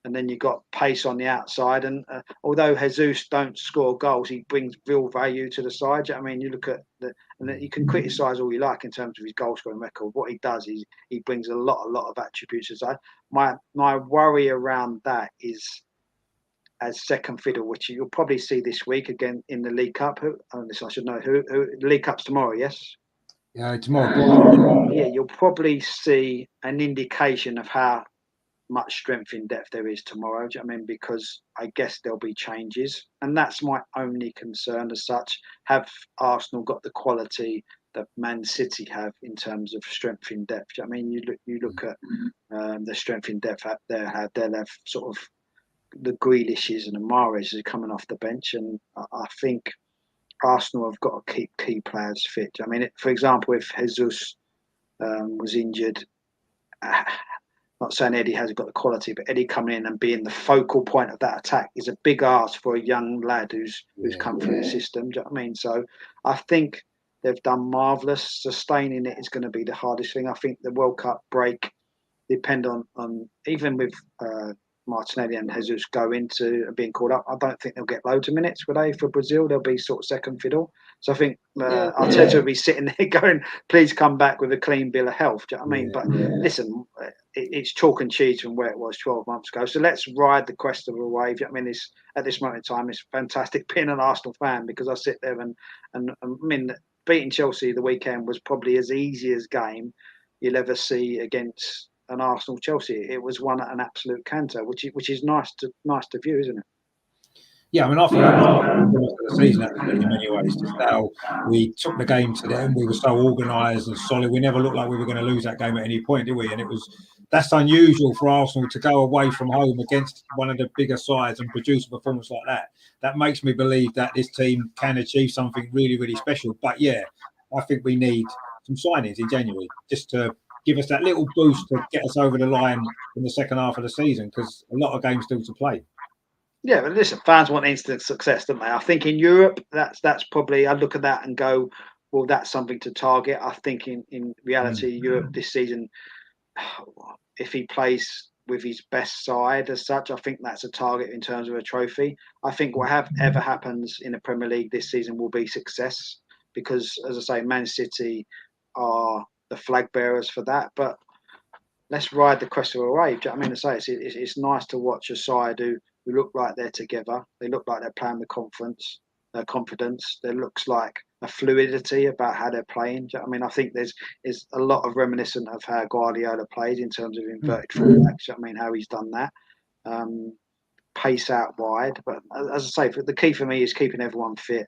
And then you've got pace on the outside. And although Jesus don't score goals, he brings real value to the side. I mean, you look at and you can criticise all you like in terms of his goal scoring record. What he does is he brings a lot of attributes aside. My worry around that is as second fiddle, which you'll probably see this week again in the League Cup. Listen, I should know who the League Cup's tomorrow, yes? Tomorrow. Yeah, you'll probably see an indication of how much strength in depth there is tomorrow. Do you know what I mean? Because I guess there'll be changes, and that's my only concern as such. Have Arsenal got the quality that Man City have in terms of strength in depth? Do you know what I mean? You look at the strength in depth out there. How they'll have sort of the Grealishes and the Mahrez are coming off the bench, and I think Arsenal have got to keep key players fit. Do you know what I mean, for example, if Jesus was injured. Not saying Eddie hasn't got the quality, but Eddie coming in and being the focal point of that attack is a big ask for a young lad who's come through the system. Do you know what I mean? So I think they've done marvellous. Sustaining it is going to be the hardest thing. I think the World Cup break depend on even with Martinelli and Jesus go into being called up. I don't think they'll get loads of minutes, will they? For Brazil, they'll be sort of second fiddle. So I think Arteta will be sitting there going, "Please come back with a clean bill of health." Do you know what I mean? But listen, it's chalk and cheese from where it was 12 months ago. So let's ride the crest of a wave. Do you know what I mean, at this moment in time, it's fantastic being an Arsenal fan because I sit there and I mean, beating Chelsea the weekend was probably as easy as game you'll ever see against an Arsenal Chelsea. It was won at an absolute canter, which is nice to view, isn't it? Yeah, I mean, I thought that was the season actually, in many ways. Just how we took the game to them, we were so organised and solid. We never looked like we were going to lose that game at any point, did we? And that's unusual for Arsenal to go away from home against one of the bigger sides and produce a performance like that. That makes me believe that this team can achieve something really, really special. But yeah, I think we need some signings in January just to give us that little boost to get us over the line in the second half of the season because a lot of games still to play. Yeah, but listen, fans want instant success, don't they? I think in Europe, that's probably I look at that and go, well, that's something to target. I think in reality, Europe this season, if he plays with his best side as such, I think that's a target in terms of a trophy. I think whatever happens in the Premier League this season will be success because, as I say, Man City are the flag bearers for that. But let's ride the crest of a wave. Do you know what I mean to say? It's nice to watch a side who look like they're together. They look like they're playing with confidence. There looks like a fluidity about how they're playing. Do you know what I mean? I think there's a lot of reminiscent of how Guardiola plays in terms of inverted fullbacks. Do you know what I mean? How he's done that. Pace out wide. But as I say, the key for me is keeping everyone fit.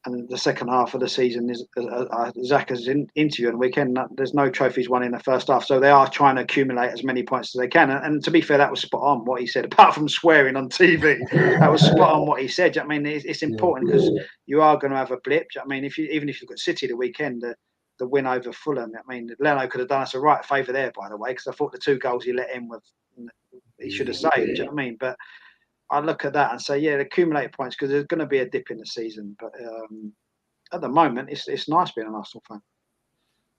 And the second half of the season is Xhaka's interview on the weekend. There's no trophies won in the first half, so they are trying to accumulate as many points as they can. And to be fair, that was spot on what he said. Apart from swearing on TV, that was spot on what he said. I mean, it's important because you are going to have a blip. I mean, even if you've got City the weekend, the win over Fulham. I mean, Leno could have done us a right favour there, by the way, because I thought the 2 goals he let in he should have saved. Do you know what I mean? But I look at that and say, yeah, accumulate points because there's going to be a dip in the season. But at the moment, it's nice being an Arsenal fan.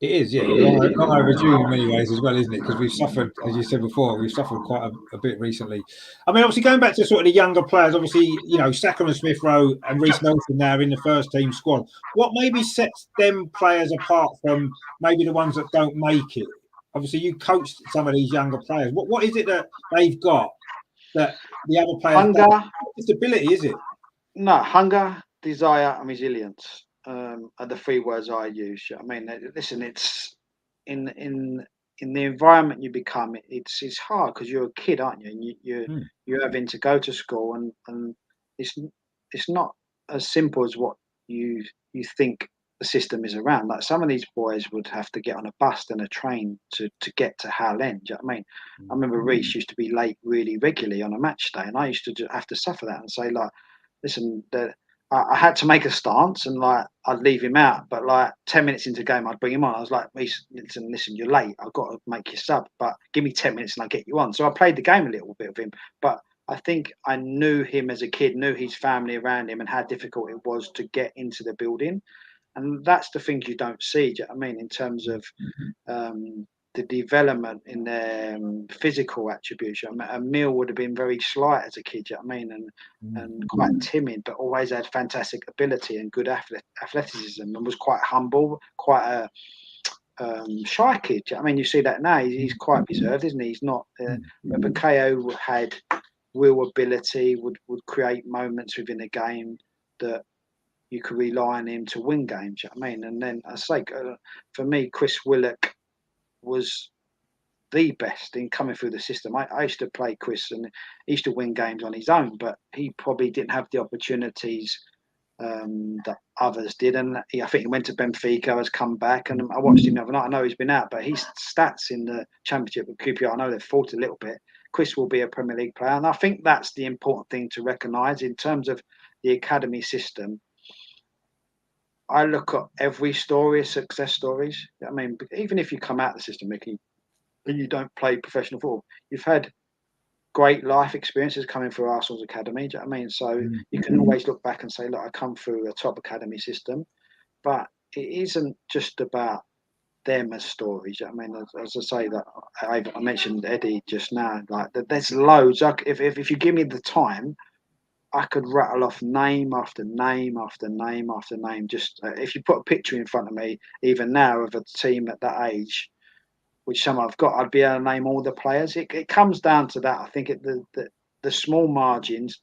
It is, yeah. Long overdue in many ways as well, isn't it? Because we've suffered, as you said before, we've suffered quite a bit recently. I mean, obviously, going back to sort of the younger players, obviously, Saka and Smith Rowe and Reece Nelson now in the first team squad. What maybe sets them players apart from maybe the ones that don't make it? Obviously, you coached some of these younger players. What is it that they've got that the other players don't? It's ability, is it? No, hunger, desire, and resilience are the 3 words I use. I mean, listen, it's in the environment you become. It's hard because you're a kid, aren't you? And you're having to go to school, and it's not as simple as what you think the system is around. Like some of these boys would have to get on a bus and a train to get to Howell End. Do you know what I mean? I remember Reece used to be late really regularly on a match day, and I used to have to suffer that and say like, listen, I had to make a stance and like I'd leave him out, but like 10 minutes into the game, I'd bring him on. I was like, listen, you're late. I've got to make you sub, but give me 10 minutes and I'll get you on. So I played the game a little bit with him, but I think I knew him as a kid, knew his family around him and how difficult it was to get into the building. And that's the things you don't see. Do you know what I mean? In terms of the development in their physical attributes. Emile would have been very slight as a kid, you know what I mean, and quite timid, but always had fantastic ability and good athleticism, and was quite humble, quite a shy kid. You know what I mean, you see that now. He's quite reserved, isn't he? He's not. But Bukayo had real ability, would create moments within the game that you could rely on him to win games. You know what I mean? And then I say, for me, Chris Willock was the best in coming through the system. I used to play Chris, and he used to win games on his own, but he probably didn't have the opportunities that others did. And I think he went to Benfica, has come back, and I watched him the other night. I know he's been out, but his stats in the Championship with QPR, I know they've faltered a little bit. Chris will be a Premier League player, and I think that's the important thing to recognise in terms of the academy system. I look at every story as success stories. I mean, even if you come out of the system, Mickey, and you don't play professional football, you've had great life experiences coming through Arsenal's academy. Do you know what I mean? So you can always look back and say, look, I come through a top academy system, but it isn't just about them as stories. I mean, as I say, that I mentioned Eddie just now. Like, there's loads. If you give me the time, I could rattle off name after name after name after name. Just if you put a picture in front of me, even now, of a team at that age, which some I've got, I'd be able to name all the players. It comes down to that. I think the small margins.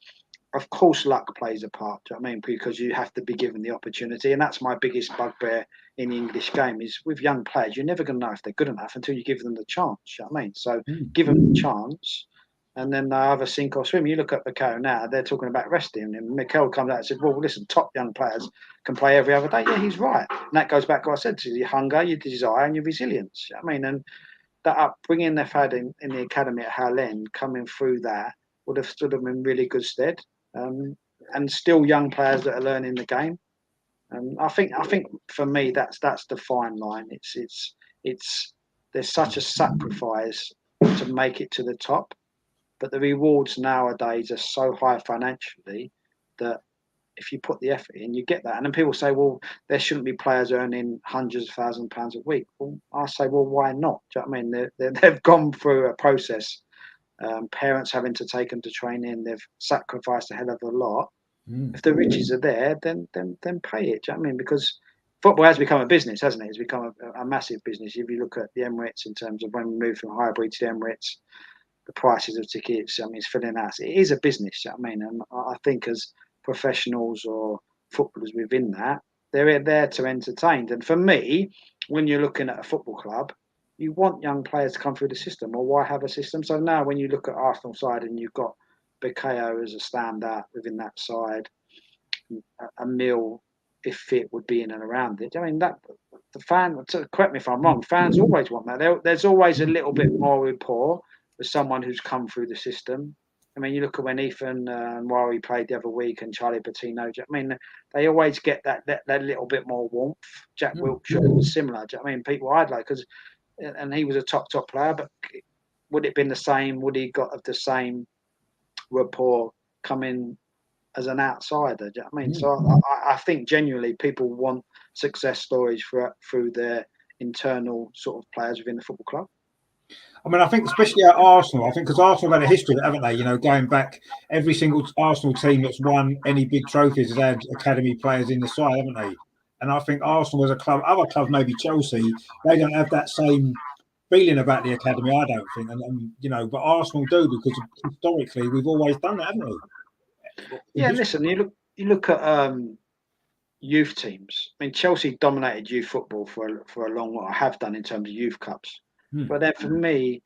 Of course, luck plays a part. Do you know what I mean? Because you have to be given the opportunity, and that's my biggest bugbear in the English game. Is with young players, you're never going to know if they're good enough until you give them the chance. You know what I mean? So give them the chance, and then they either sink or swim. You look at Mikel now; they're talking about resting, and Mikel comes out and said, "Well, listen, top young players can play every other day." Yeah, he's right, and that goes back to what I said to your hunger, your desire, and your resilience. You know what I mean? And that upbringing they've had in the academy at Hal End, coming through that, would have stood them in really good stead. And still young players that are learning the game. And I think for me that's the fine line. It's there's such a sacrifice to make it to the top, but the rewards nowadays are so high financially that if you put the effort in, you get that. And then people say, well, there shouldn't be players earning hundreds of £1,000s a week. Well, I say, well, why not? Do you know what I mean? They've gone through a process. Parents having to take them to training, they've sacrificed a hell of a lot. If the riches are there, then pay it. Do you know what I mean? Because football has become a business, hasn't it? It's become a massive business. If you look at the Emirates in terms of when we moved from Highbury to the Emirates, the prices of tickets, I mean, it's filling out. It is a business. Do you know what I mean? And I think as professionals or footballers within that, they're there to entertain. And for me, when you're looking at a football club, you want young players to come through the system, or why have a system? So now when you look at Arsenal side and you've got Bukayo as a standout within that side, a Mill, if fit, would be in and around it. I mean, that the fan, correct me if I'm wrong, fans always want that. There's always a little bit more rapport with someone who's come through the system. I mean, you look at when Ethan Wari played the other week and Charlie Patino. I mean, they always get that little bit more warmth. Jack Wilshere was similar. I mean, people I'd like, because and he was a top player, but would it have been the same? Would he got the same rapport coming as an outsider? Do you know what I mean? So I think genuinely people want success stories through their internal sort of players within the football club. I mean, I think especially at Arsenal, I think because Arsenal have had a history, haven't they? You know, going back, every single Arsenal team that's won any big trophies has had academy players in the side, haven't they? And I think Arsenal as a club, other clubs, maybe Chelsea, they don't have that same feeling about the academy, I don't think. And you know, but Arsenal do, because historically we've always done that, haven't we? Yeah, listen, you look at youth teams. I mean, Chelsea dominated youth football for a long while. I have done in terms of youth cups. But then for me,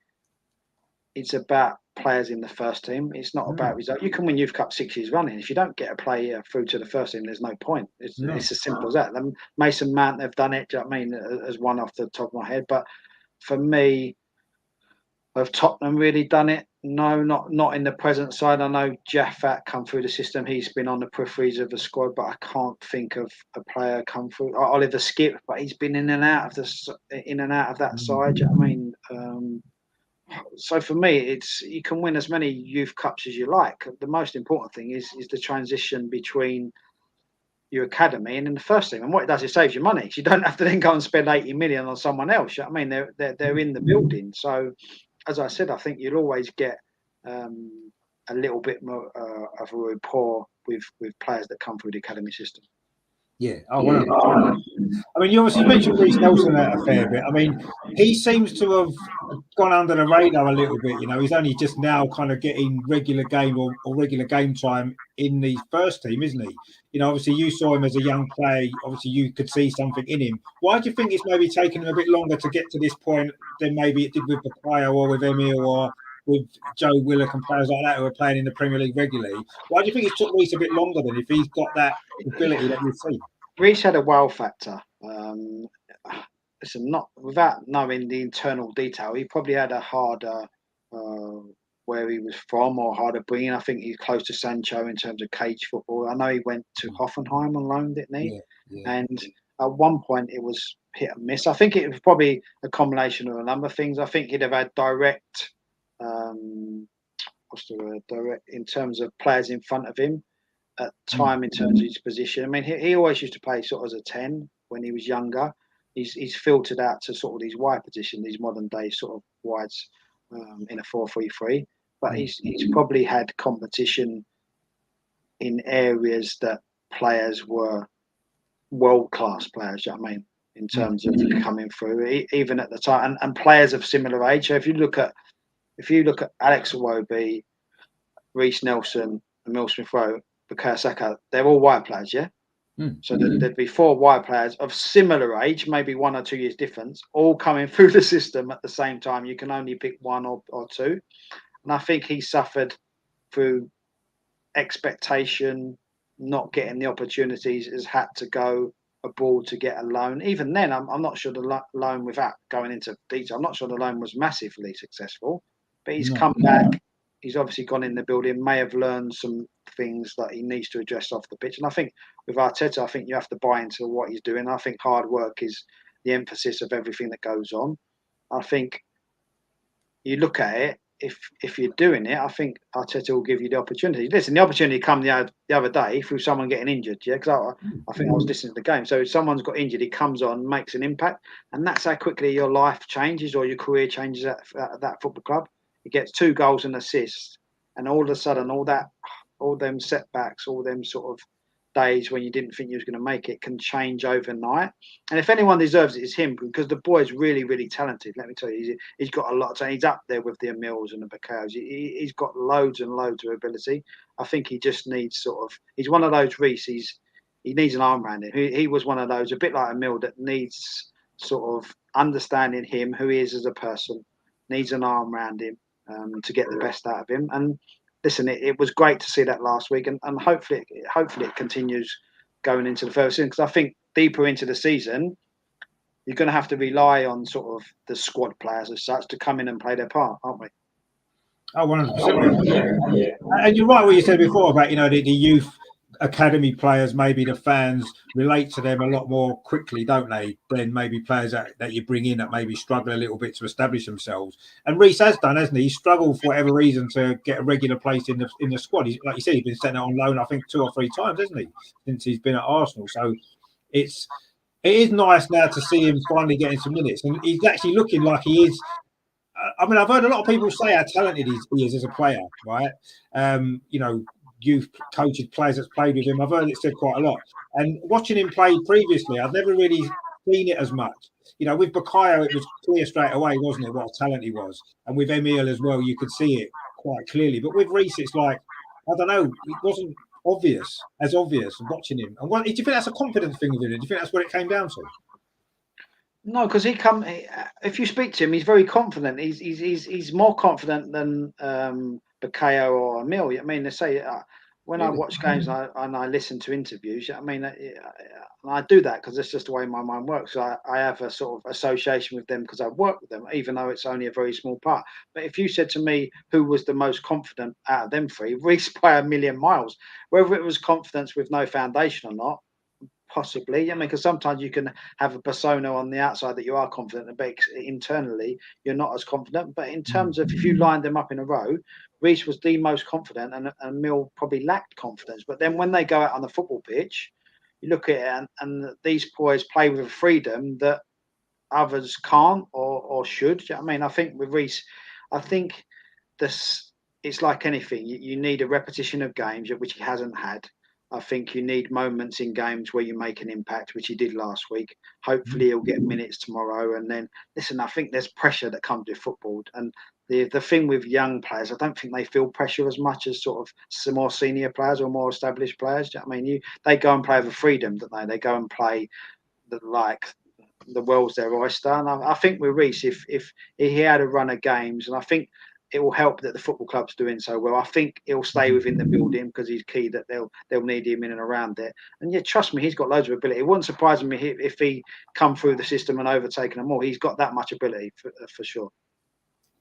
it's about players in the first team. It's not about result. You can win youth cup 6 years running. If you don't get a player through to the first team, there's no point. It's as simple as that. Mason Mount, they've done it. Do you know what I mean? As one off the top of my head. But for me, have Tottenham really done it? No, not in the present side. I know Jaffat come through the system. He's been on the peripheries of the squad, but I can't think of a player come through. Oliver Skip, but he's been in and out of that side. Do you know what I mean? So for me, it's you can win as many youth cups as you like. The most important thing is the transition between your academy and in the first team. And what it does, it saves you money. So you don't have to then go and spend 80 million on someone else. You know what I mean? They're in the building. So as I said, I think you'll always get a little bit more of a rapport with players that come through the academy system. Yeah, I want to. I mean, you obviously mentioned Reece Nelson a fair bit. I mean, he seems to have gone under the radar a little bit. You know, he's only just now kind of getting regular game or regular game time in the first team, isn't he? You know, obviously you saw him as a young player. Obviously, you could see something in him. Why do you think it's maybe taken him a bit longer to get to this point than maybe it did with Bukayo or with Emil or with Joe Willock and players like that who are playing in the Premier League regularly? Why do you think it's took Reece a bit longer than if he's got that ability that you've seen? Reece had a wow factor. Listen, not without knowing the internal detail, he probably had a harder where he was from or harder bringing. I think he's close to Sancho in terms of cage football. I know he went to Hoffenheim on loan, didn't he? Yeah. And at one point it was hit and miss. I think it was probably a combination of a number of things. I think he'd have had direct, direct in terms of players in front of him at time in terms of his position. I mean, he always used to play sort of as a 10 when he was younger. He's filtered out to sort of these wide positions, these modern day sort of wides in a 4-3-3. But he's probably had competition in areas that players were world class players. You know what I mean? In terms of coming through, even at the time, and players of similar age. So if you look at Alex Iwobi, Reece Nelson, Emil Smith-Rowe, Bukayo Saka, they're all wide players, yeah. So there'd be 4 wide players of similar age, maybe 1 or 2 years difference, all coming through the system at the same time. You can only pick 1 or 2, and I think he suffered through expectation, not getting the opportunities, has had to go abroad to get a loan. Even then, I'm not sure the loan, without going into detail, I'm not sure the loan was massively successful, but he's come back. He's obviously gone in the building, may have learned some things that he needs to address off the pitch. And I think with Arteta, I think you have to buy into what he's doing. I think hard work is the emphasis of everything that goes on. I think you look at it, if you're doing it, I think Arteta will give you the opportunity. Listen, the opportunity come the other day through someone getting injured, yeah, because I think I was listening to the game. So if someone's got injured, he comes on, makes an impact, and that's how quickly your life changes or your career changes at that football club. He gets 2 goals and assists, and all of a sudden, all them setbacks, all them sort of days when you didn't think you was going to make it can change overnight. And if anyone deserves it, it's him, because the boy's really, really talented. Let me tell you, he's got a lot of talent. He's up there with the Emils and the Bukayos. He's got loads and loads of ability. I think he just needs he's one of those Reece. He needs an arm around him. He was one of those, a bit like Emil, that needs sort of understanding him, who he is as a person, needs an arm around him to get the best out of him. And listen, it was great to see that last week, and hopefully it continues going into the first season, because I think deeper into the season, you're going to have to rely on sort of the squad players as such to come in and play their part, aren't we? Oh, 100%. Yeah. And you're right what you said before about, you know, the youth academy players, maybe the fans relate to them a lot more quickly, don't they, than maybe players that you bring in that maybe struggle a little bit to establish themselves. And Reece has done, hasn't he? He's struggled for whatever reason to get a regular place in the squad. Like you said, he's been sent out on loan, I think 2 or 3 times, hasn't he, since he's been at Arsenal. So it is nice now to see him finally getting some minutes, and he's actually looking like he is. I mean, I've heard a lot of people say how talented he is as a player, right? You know, youth coaches, players that's played with him. I've heard it said quite a lot. And watching him play previously, I've never really seen it as much. You know, with Bukayo, it was clear straight away, wasn't it, what a talent he was? And with Emil as well, you could see it quite clearly. But with Reece, it's like, I don't know, it wasn't obvious watching him. And do you think that's a confidence thing with him? Do you think that's what it came down to? No, because if you speak to him, he's very confident. He's more confident than Bukayo or Emil. I mean, they say when I watch games and I listen to interviews, I mean, I do that because it's just the way my mind works. So I have a sort of association with them because I work with them, even though it's only a very small part. But if you said to me who was the most confident out of them 3, Reece by a million miles, whether it was confidence with no foundation or not, possibly. I mean, because sometimes you can have a persona on the outside that you are confident, but internally you're not as confident. But in terms of if you lined them up in a row, Reece was the most confident, and Mill probably lacked confidence. But then when they go out on the football pitch, you look at it, and these boys play with a freedom that others can't or should. I mean, I think with Reece, I think this it's like anything. You need a repetition of games, which he hasn't had. I think you need moments in games where you make an impact, which he did last week. Hopefully he'll get minutes tomorrow. And then, listen, I think there's pressure that comes with football. And the thing with young players, I don't think they feel pressure as much as sort of some more senior players or more established players. Do you know what I mean? They go and play with freedom, don't they? They go and play the world's their oyster. And I think with Reece, if he had a run of games, and I think it will help that the football club's doing so well. I think he'll stay within the building because he's key that they'll need him in and around it. And yeah, trust me, he's got loads of ability. It wouldn't surprise me if he come through the system and overtaken them all. He's got that much ability for sure.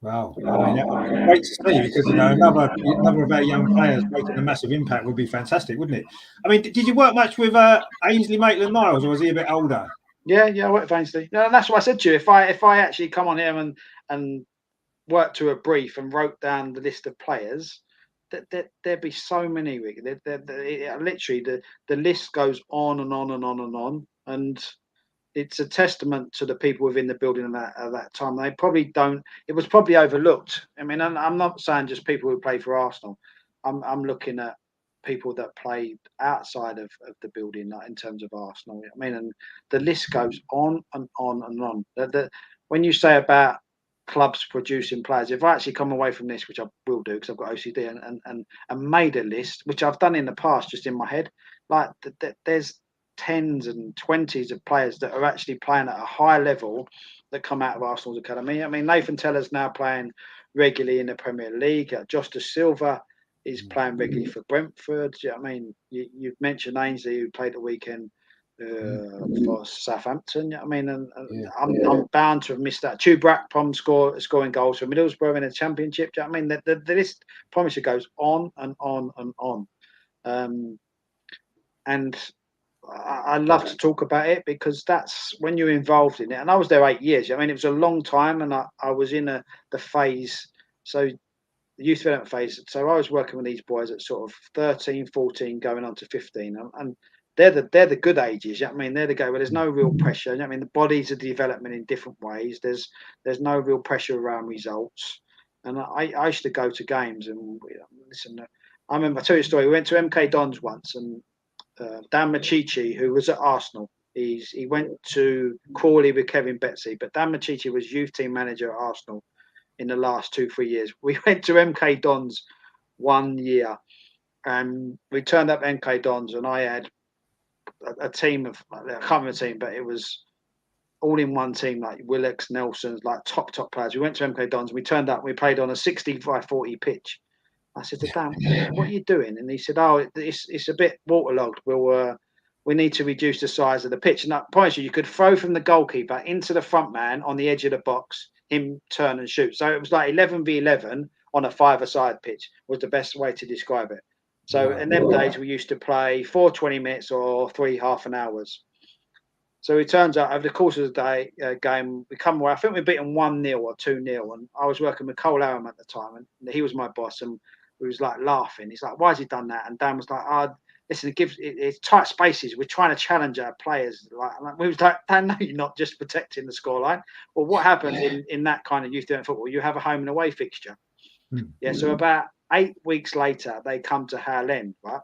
Wow, I mean, great to see, because another of our young players making a massive impact would be fantastic, wouldn't it? I mean, did you work much with Ainsley Maitland-Niles, or was he a bit older? Yeah, I worked with Ainsley. No, that's what I said to you. If I actually come on here and worked to a brief and wrote down the list of players, there'd be so many. Literally, the list goes on and on and on and on, and it's a testament to the people within the building at that time. They probably don't. It was probably overlooked. I mean, I'm not saying just people who play for Arsenal. I'm looking at people that played outside of the building, like in terms of Arsenal. I mean, and the list goes on and on and on. When you say about clubs producing players, if I actually come away from this, which I will do because I've got OCD, and made a list, which I've done in the past just in my head, like there's tens and twenties of players that are actually playing at a high level that come out of Arsenal's academy. I mean, Nathan Teller's now playing regularly in the Premier League. Josh Da Silva is playing regularly for Brentford. I mean, you've mentioned Ainsley, who played the weekend for Southampton. I mean, and I'm bound to have missed that. Tubrak Prom scoring goals for Middlesbrough in the Championship. I mean, the list, promise you, goes on and on and on. And I love to talk about it because that's when you're involved in it. And I was there 8 years. I mean, it was a long time, and I was in the phase. So the youth development phase. So I was working with these boys at sort of 13, 14, going on to 15. And they're the good ages. I mean, they're the go where there's no real pressure. I mean, the bodies are developing in different ways. There's no real pressure around results. And I used to go to games and listen. I remember, I'll tell you a story. We went to MK Dons once, and Dan Machichi, who was at Arsenal, he went to Crawley with Kevin Betsy, but Dan Machichi was youth team manager at Arsenal in the last 2-3 years. We went to MK Dons one year, and we turned up MK Dons, and I had a team of, I can't remember the team, but it was all in one team, like Willocks, Nelsons, like top players. We went to MK Dons, and we turned up, we played on a 60-by-40 pitch. I said to Dan, what are you doing? And he said, oh, it's a bit waterlogged. We need to reduce the size of the pitch. And I promise you could throw from the goalkeeper into the front man on the edge of the box, him turn and shoot. So it was like 11v11 on a 5-a-side pitch was the best way to describe it. So in them days, we used to play 4 20 minutes or 3 half-an hours. So it turns out over the course of the day game, we come away. I think we beat them 1-0 or 2-0. And I was working with Cole Aram at the time, and he was my boss. And we was like laughing. He's like, "Why has he done that?" And Dan was like, "Oh, listen, it's tight spaces. We're trying to challenge our players." Like we was like, "Dan, no, you're not just protecting the scoreline." Well, what happens in that kind of youth doing football? You have a home and away fixture. Yeah. So about 8 weeks later, they come to Howell End, right?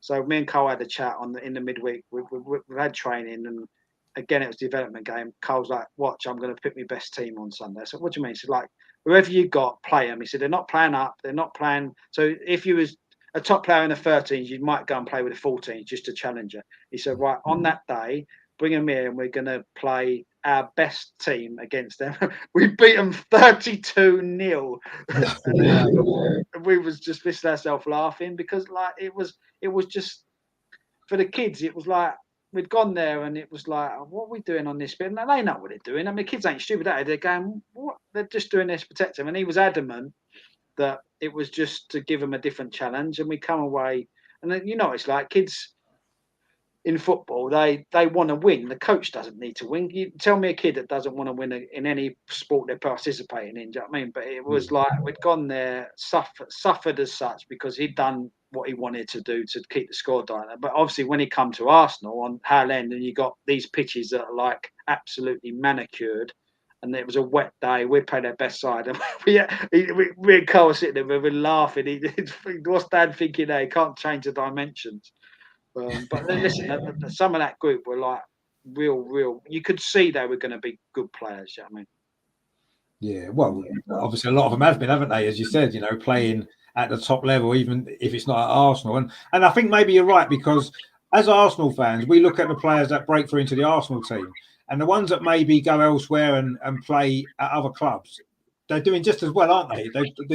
So me and Cole had a chat in the midweek. We've had training, and again, it was a development game. Cole's like, "Watch, I'm going to pick my best team on Sunday." So what do you mean? So like, whoever you got, play them. He said, they're not playing up. They're not playing. So if you was a top player in the 13s, you might go and play with the 14s just to challenge her. He said, right, on that day, bring them here and we're going to play our best team against them. We beat them 32-0. We was just missing ourselves laughing because like it was just, for the kids, it was like, we'd gone there and it was like, what are we doing on this bit? And they know what they're doing. I mean, kids ain't stupid, are they? They're going, what? They're just doing this to protect them. And he was adamant that it was just to give them a different challenge. And we come away, and then, it's like kids in football, they want to win. The coach doesn't need to win. You tell me a kid that doesn't want to win in any sport they're participating in, do you know what I mean? But it was like we'd gone there, suffered as such because he'd done what he wanted to do to keep the score down. But obviously when he come to Arsenal on Howell End and you got these pitches that are like absolutely manicured, and it was a wet day, we played our best side. And we and Cole were sitting there, we were laughing. What's Dad thinking there? He can't change the dimensions. But listen, some of that group were like real. You could see they were going to be good players. You know what I mean? Yeah, well, obviously a lot of them have been, haven't they? As you said, playing at the top level, even if it's not at Arsenal. And I think maybe you're right, because as Arsenal fans, we look at the players that break through into the Arsenal team, and the ones that maybe go elsewhere and play at other clubs, they're doing just as well, aren't they?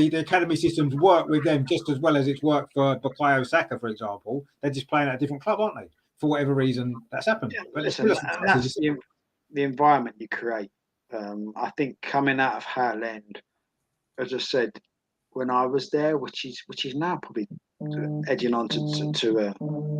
The academy systems work with them just as well as it's worked for Bukayo Saka, for example. They're just playing at a different club, aren't they? For whatever reason, that's happened. Yeah, But listen, that's the environment you create. I think coming out of Highland, as I said, when I was there, which is now probably edging on to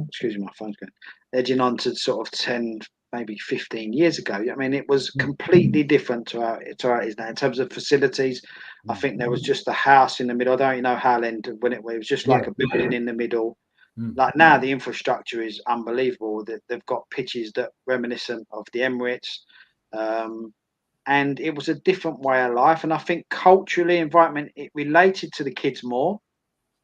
excuse me, my phone's going, edging on to sort of 10, maybe 15 years ago. I mean, it was completely different to how it is now in terms of facilities. I think there was just a house in the middle. I don't know Highland when it was just like a building in the middle. Like now, the infrastructure is unbelievable. They've got pitches that reminiscent of the Emirates. And it was a different way of life. And I think culturally, environment, it related to the kids more.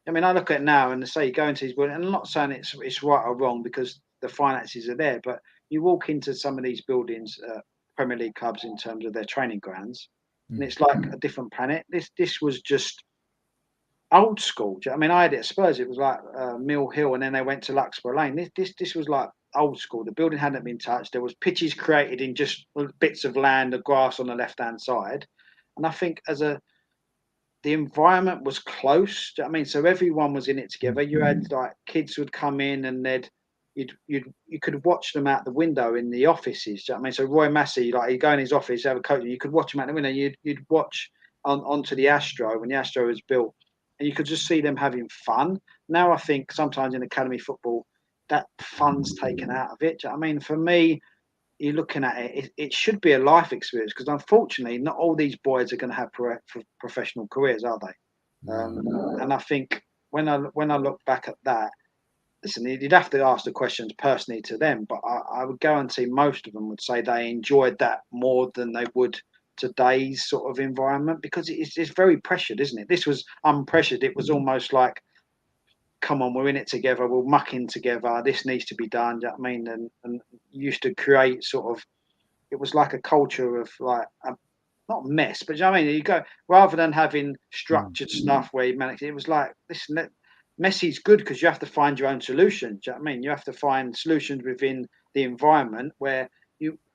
I mean, I look at it now and say you go into these buildings, and I'm not saying it's right or wrong because the finances are there, but you walk into some of these buildings, Premier League clubs, in terms of their training grounds, and it's like a different planet. This was just old school. I mean, I had it at Spurs. It was like Mill Hill, and then they went to Luxembourg Lane. This was like old school. The building hadn't been touched. There was pitches created in just bits of land, the grass on the left hand side, and I think the environment was close. I mean, so everyone was in it together. You had like kids would come in and you could watch them out the window in the offices. I mean, so Roy Massey, like he'd go in his office, have a coach, you could watch him out the window. You'd watch onto the Astro when the Astro was built, and you could just see them having fun. Now I think sometimes in academy football, that fun's taken out of it. I mean, for me, you're looking at it should be a life experience, because unfortunately, not all these boys are going to have professional careers, are they? And I think when I look back at that, listen, you'd have to ask the questions personally to them, but I would guarantee most of them would say they enjoyed that more than they would today's sort of environment, because it's very pressured, isn't it? This was unpressured. It was almost like, come on, we're in it together, we'll muck in together, this needs to be done. Do you know what I mean? And used to create sort of, it was like a culture of like not mess, but you know what I mean? You go, rather than having structured stuff where you manage, it was like, listen, messy's good because you have to find your own solutions. Do you know what I mean? You have to find solutions within the environment where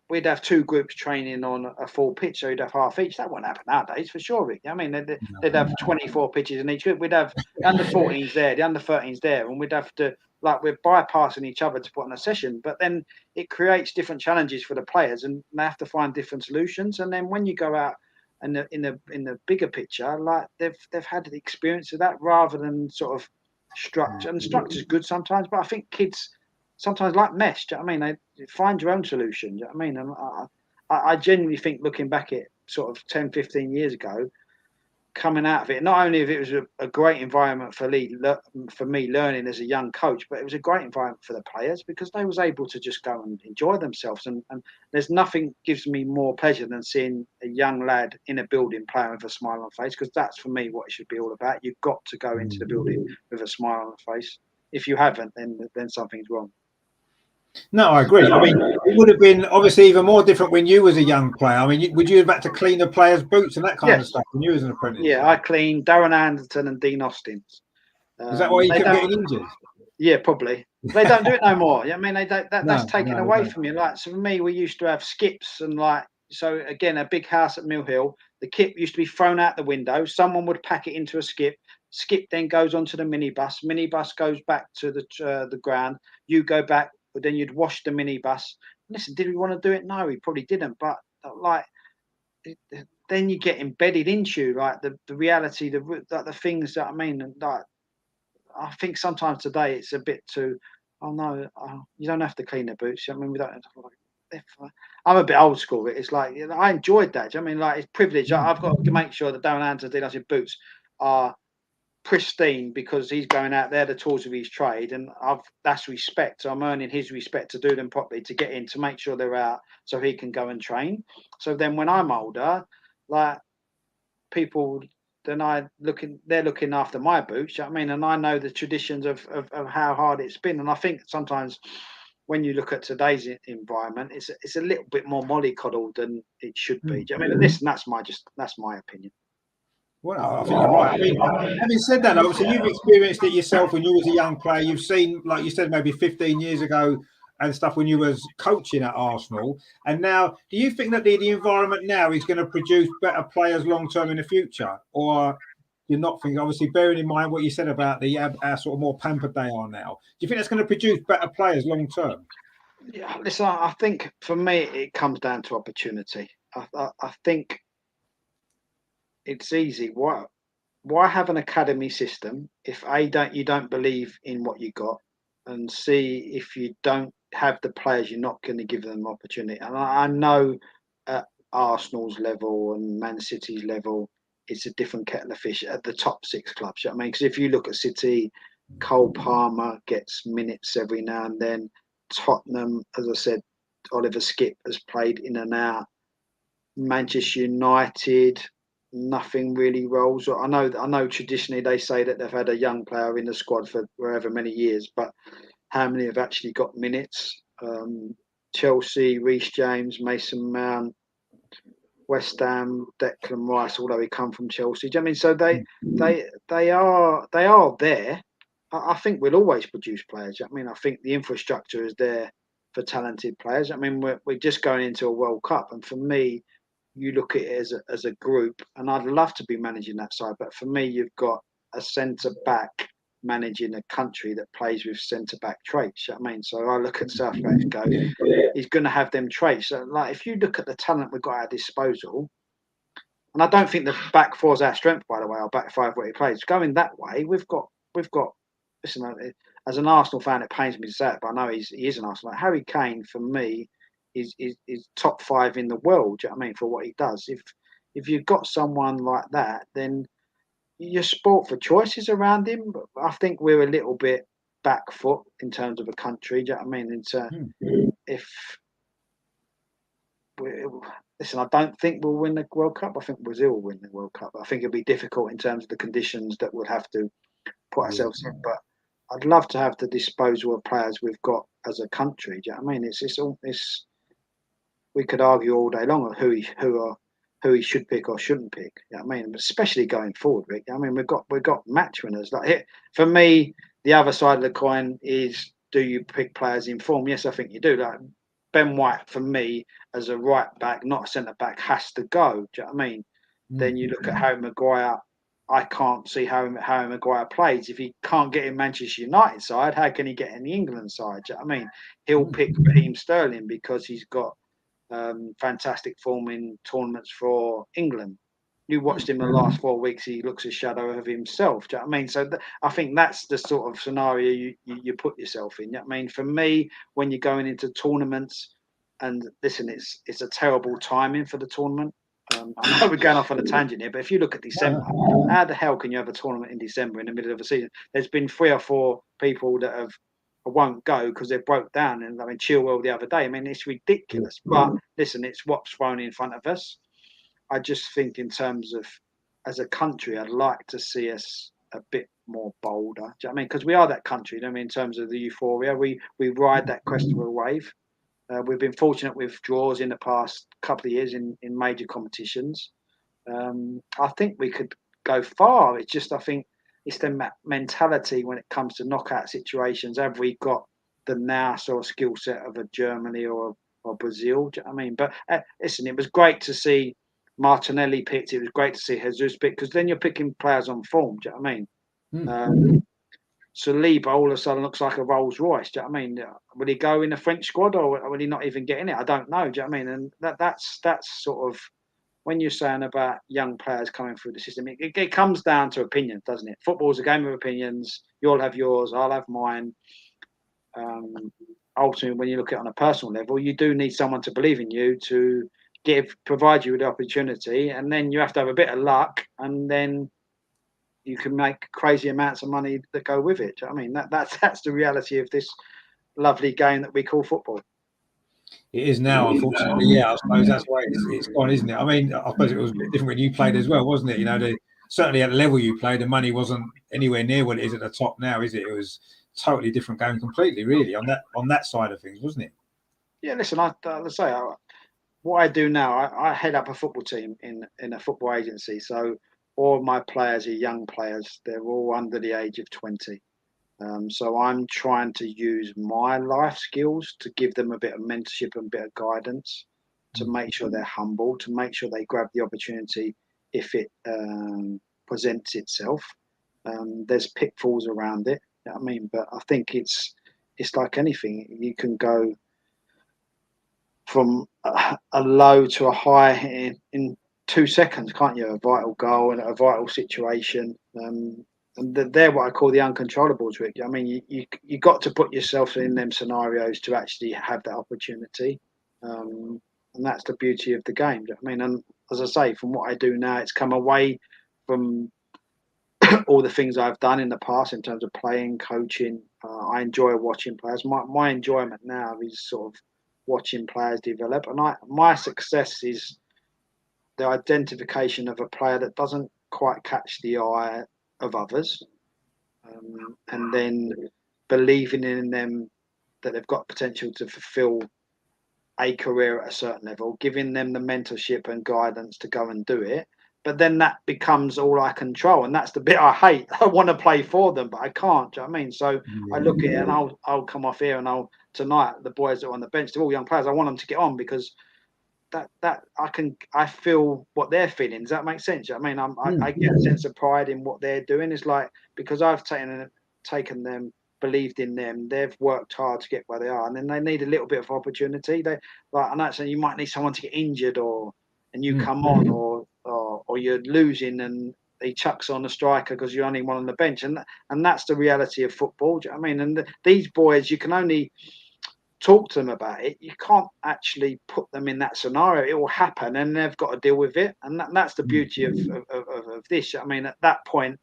we'd have two groups training on a full pitch, so you'd have half each. That won't happen nowadays for sure, Rick. I mean, they'd have 24 pitches in each group. We'd have the under 14s there, the under 13s there, and we'd have to, like, we're bypassing each other to put on a session. But then it creates different challenges for the players, and they have to find different solutions. And then when you go out and in the bigger picture, like they've had the experience of that rather than sort of structure. And structure's good sometimes, but I think kids sometimes like mesh. Do you know what I mean? They find your own solution. Do you know what I mean? And I genuinely think, looking back at sort of 10, 15 years ago, coming out of it, not only if it was a great environment for me learning as a young coach, but it was a great environment for the players because they was able to just go and enjoy themselves. And there's nothing gives me more pleasure than seeing a young lad in a building playing with a smile on the face, because that's for me what it should be all about. You've got to go into the building with a smile on the face. If you haven't, then something's wrong. No, I agree. I mean, it would have been obviously even more different when you was a young player. I mean, would you have had to clean the players' boots and that kind of stuff when you was an apprentice? Yeah, I cleaned Darren Anderton and Dean Austin. Is that why you kept getting injured? Yeah, probably. They don't do it no more. I mean, they don't. That's taken away from you. Like, so for me, we used to have skips and like. So again, a big house at Mill Hill. The kit used to be thrown out the window. Someone would pack it into a skip. Skip then goes onto the minibus. Minibus goes back to the ground. You go back, but then you'd wash the minibus. Listen, did we want to do it? No, we probably didn't. But like, then you get embedded into like the reality, the things that I mean, and like. I think sometimes today it's a bit too. Oh no, you don't have to clean the boots. I mean, we don't. I'm a bit old school. It's like, you know, I enjoyed that. I mean, like, it's privilege. I've got to make sure that Darren Anderton's boots are pristine because he's going out there, the tools of his trade, and that's respect. So I'm earning his respect to do them properly, to get in, to make sure they're out, so he can go and train. So then when I'm older, like people they're looking after my boots. You know what I mean? And I know the traditions of how hard it's been. And I think sometimes when you look at today's environment, it's a little bit more mollycoddled than it should be. Do you know what I mean? Listen, that's my opinion. Well, I think you're right. I mean, having said that, obviously you've experienced it yourself when you was a young player. You've seen, like you said, maybe 15 years ago and stuff when you was coaching at Arsenal. And now, do you think that the environment now is going to produce better players long term in the future, or you're not thinking? Obviously, bearing in mind what you said about the how sort of more pampered they are now, do you think that's going to produce better players long term? Yeah, listen, I think for me it comes down to opportunity. I think it's easy. Why have an academy system if you don't believe in what you got, and see if you don't have the players, you're not going to give them opportunity. And I know at Arsenal's level and Man City's level, it's a different kettle of fish at the top 6 clubs. You know what I mean, because if you look at City, Cole Palmer gets minutes every now and then. Tottenham, as I said, Oliver Skipp has played in and out. Manchester United, nothing really rolls. I know traditionally they say that they've had a young player in the squad for however many years, but how many have actually got minutes? Chelsea, Reece James, Mason Mount, West Ham, Declan Rice, although he come from Chelsea. Do you know what I mean? So they are there. I think we'll always produce players. I mean, I think the infrastructure is there for talented players. I mean, we're just going into a World Cup, and for me, you look at it as a group, and I'd love to be managing that side. But for me, you've got a centre back managing a country that plays with centre back traits. You know what I mean, so I look at Southgate, go, he's going to have them traits. So, like, if you look at the talent we've got at our disposal, and I don't think the back four is our strength, by the way, our back five where he plays. Going that way, we've got. Listen, as an Arsenal fan, it pains me to say it, but I know he is an Arsenal. Like Harry Kane, for me, is top 5 in the world. Do you know what I mean, for what he does? If you've got someone like that, then you're sport for choices around him. But I think we're a little bit back foot in terms of a country. Do you know what I mean? Listen, I don't think we'll win the World Cup. I think Brazil will win the World Cup. I think it'll be difficult in terms of the conditions that we'll have to put ourselves in. But I'd love to have the disposal of players we've got as a country. Do you know what I mean? It's we could argue all day long of who he should pick or shouldn't pick. You know what I mean? But especially going forward, Rick. I mean, we've got match winners. Like, for me, the other side of the coin is, do you pick players in form? Yes, I think you do. Like Ben White, for me, as a right back, not a centre back, has to go. Do you know what I mean? Then you look at Harry Maguire. I can't see how Maguire plays. If he can't get in Manchester United side, how can he get in the England side? Do you know what I mean? He'll pick Raheem Sterling because he's got fantastic form in tournaments for England. You watched him the last 4 weeks; he looks a shadow of himself. Do you know what I mean? So I think that's the sort of scenario you put yourself in. You know what I mean? For me, when you're going into tournaments, and listen, it's a terrible timing for the tournament. I know we're going off on a tangent here, but if you look at December, how the hell can you have a tournament in December in the middle of a season? There's been 3 or 4 people that won't go because they broke down. And I mean, Chilwell the other day. I mean, it's ridiculous. But listen, it's what's thrown in front of us. I just think in terms of as a country, I'd like to see us a bit more bolder. Do you know what I mean? Because we are that country. You know what I mean? In terms of the euphoria, we ride that crest of a wave. We've been fortunate with draws in the past couple of years in major competitions. I think we could go far. It's just, I think it's the mentality when it comes to knockout situations. Have we got the nous or skill set of a Germany or Brazil? Do you know what I mean? But listen, it was great to see Martinelli picked. It was great to see Jesus picked, because then you're picking players on form. Do you know what I mean? Saliba all of a sudden looks like a Rolls Royce. Do you know what I mean? Will he go in the French squad, or will he not even get in it? I don't know. Do you know what I mean? And that's sort of, when you're saying about young players coming through the system, it comes down to opinions, doesn't it? Football's a game of opinions. You'll have yours, I'll have mine. Ultimately, when you look at it on a personal level, you do need someone to believe in you, to provide you with the opportunity, and then you have to have a bit of luck, and then you can make crazy amounts of money that go with it. Do you know what I mean? That's the reality of this lovely game that we call football. It is now, unfortunately. Yeah, I suppose that's why it's gone, isn't it? I mean, I suppose it was a bit different when you played as well, wasn't it? You know, certainly at the level you played, the money wasn't anywhere near what it is at the top now, is it? It was totally different game completely, really, on that side of things, wasn't it? Yeah, listen, let's say what I do now, I head up a football team in a football agency. So all my players are young players. They're all under the age of 20. So I'm trying to use my life skills to give them a bit of mentorship and a bit of guidance to make sure they're humble, to make sure they grab the opportunity if it presents itself. There's pitfalls around it, you know what I mean? But I think it's like anything. You can go from a low to a high in 2 seconds, can't you? A vital goal and a vital situation. And they're what I call the uncontrollables, Rick. I mean, you got to put yourself in them scenarios to actually have that opportunity. And that's the beauty of the game. I mean, and as I say, from what I do now, it's come away from all the things I've done in the past in terms of playing, coaching. I enjoy watching players. My enjoyment now is sort of watching players develop, and my success is the identification of a player that doesn't quite catch the eye of others, and then believing in them that they've got potential to fulfill a career at a certain level, giving them the mentorship and guidance to go and do it. But then that becomes all I control, and that's the bit I hate. I want to play for them, but I can't. Do you know what I mean? So I look at it, and I'll come off here, and tonight the boys that are on the bench, they're all young players. I want them to get on because that I feel what they're feeling. Does that make sense? I mean, I get a sense of pride in what they're doing. It's like because I've taken them, believed in them, they've worked hard to get where they are, and then they need a little bit of opportunity. They like I know saying you might need someone to get injured and you come on or you're losing and he chucks on a striker because you're only one on the bench, and that's the reality of football. Do you know what I mean? And these boys, you can only talk to them about it. You can't actually put them in that scenario. It will happen, and they've got to deal with it. And that's the beauty of this. I mean, at that point,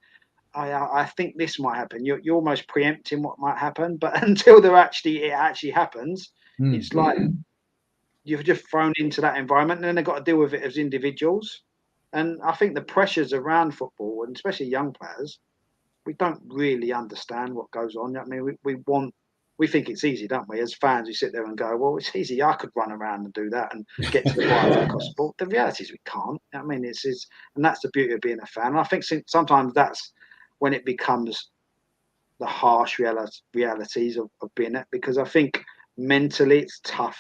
I think this might happen. You're almost preempting what might happen, but until it actually happens, it's like you're just thrown into that environment, and then they've got to deal with it as individuals. And I think the pressures around football, and especially young players, we don't really understand what goes on. I mean, we think it's easy, don't we? As fans, we sit there and go, well, it's easy. I could run around and do that and get to the ball if possible. The reality is we can't. I mean, and that's the beauty of being a fan. And I think sometimes that's when it becomes the harsh realities of being it, because I think mentally it's tough.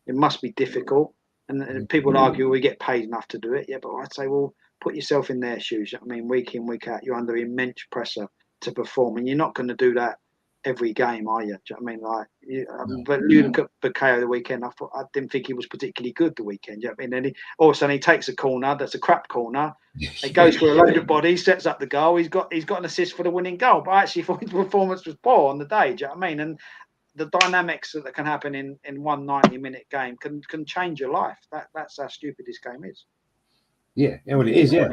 It must be difficult. And people argue we get paid enough to do it. Yeah, but I'd say, well, put yourself in their shoes. I mean, week in, week out, you're under immense pressure to perform, and you're not going to do that every game, are you? Do you know what I mean? But you look at Bukayo the weekend. I didn't think he was particularly good the weekend. Do you know what I mean? And all of a sudden he takes a corner that's a crap corner. He goes for a load of bodies, sets up the goal. He's got an assist for the winning goal. But I actually thought his performance was poor on the day. Do you know what I mean? And the dynamics that can happen in one 90-minute game can change your life. That's how stupid this game is. Yeah, well, it is. Yeah,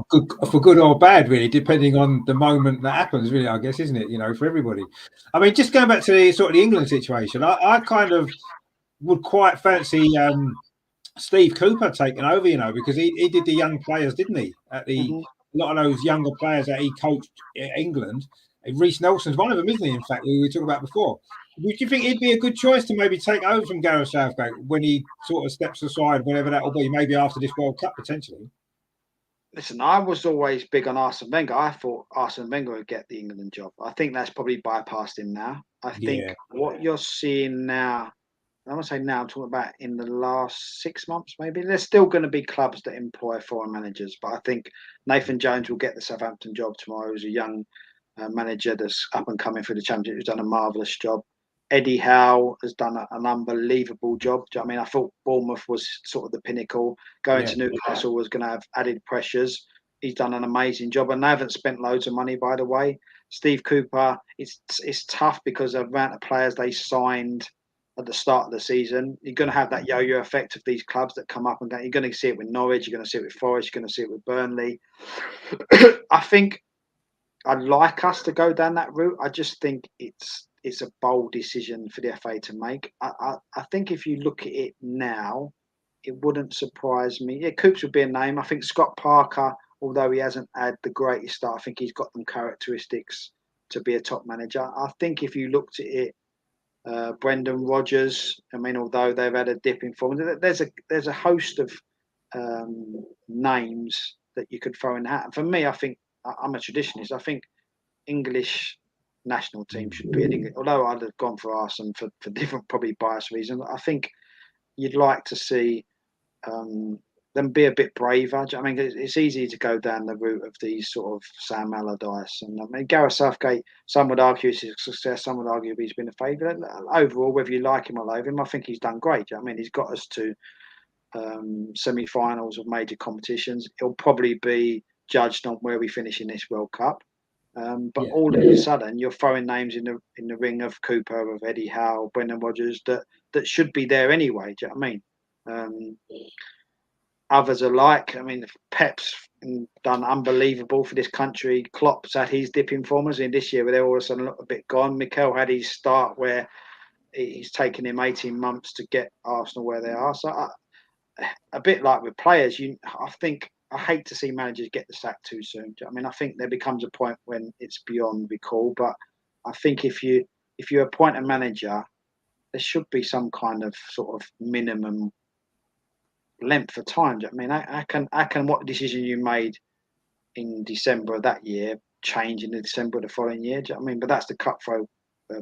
good, for good or bad, really, depending on the moment that happens. Really, I guess, isn't it? You know, for everybody. I mean, just going back to the sort of the England situation, I kind of would quite fancy Steve Cooper taking over. You know, because he did the young players, didn't he? A lot of those younger players that he coached in England. Reece Nelson's one of them, isn't he? In fact, we talked about before. Would you think he'd be a good choice to maybe take over from Gareth Southgate when he sort of steps aside, whenever that will be, maybe after this World Cup potentially? Listen, I was always big on Arsene Wenger. I thought Arsene Wenger would get the England job. I think that's probably bypassed him now. I think what you're seeing now, I want to say now, I'm talking about in the last 6 months, maybe. There's still going to be clubs that employ foreign managers, but I think Nathan Jones will get the Southampton job tomorrow. He's a young manager that's up and coming through the Championship, who's done a marvellous job. Eddie Howe has done an unbelievable job. I mean, I thought Bournemouth was sort of the pinnacle. Going to Newcastle was going to have added pressures. He's done an amazing job, and they haven't spent loads of money, by the way. Steve Cooper, it's tough because of the amount of players they signed at the start of the season. You're going to have that yo-yo effect of these clubs that come up and down. You're going to see it with Norwich. You're going to see it with Forest. You're going to see it with Burnley. I think I'd like us to go down that route. I just think it's a bold decision for the FA to make. I think if you look at it now, it wouldn't surprise me. Yeah, Coops would be a name. I think Scott Parker although he hasn't had the greatest start, I think he's got them characteristics to be a top manager. I think if you looked at it, Brendan Rodgers, I mean, although they've had a dip in form, there's a host of names that you could throw in the hat. And for me, I think I'm a traditionalist. I think English national team should be an English. Although I'd have gone for Arsenal for different, probably biased reasons. I think you'd like to see them be a bit braver. I mean, it's easy to go down the route of these sort of Sam Allardyce. And I mean, Gareth Southgate, some would argue he's a success, some would argue he's been a favourite. Overall, whether you like him or love him, I think he's done great. I mean, he's got us to semi-finals of major competitions. He'll probably be judged on where we finish in this World Cup. But all of a sudden, you're throwing names in the ring of Cooper, of Eddie Howe, Brendan Rodgers that should be there anyway. Do you know what I mean? Others alike. I mean, Pep's done unbelievable for this country. Klopp's had his dipping form in this year, where they're all of a sudden a bit gone. Mikel had his start where he's taken him 18 months to get Arsenal where they are. So a bit like with players, I hate to see managers get the sack too soon. I mean, I think there becomes a point when it's beyond recall. But I think if you appoint a manager, there should be some kind of sort of minimum length of time. I mean, I can what decision you made in December of that year change in the December of the following year. Do you know what I mean? But that's the cutthroat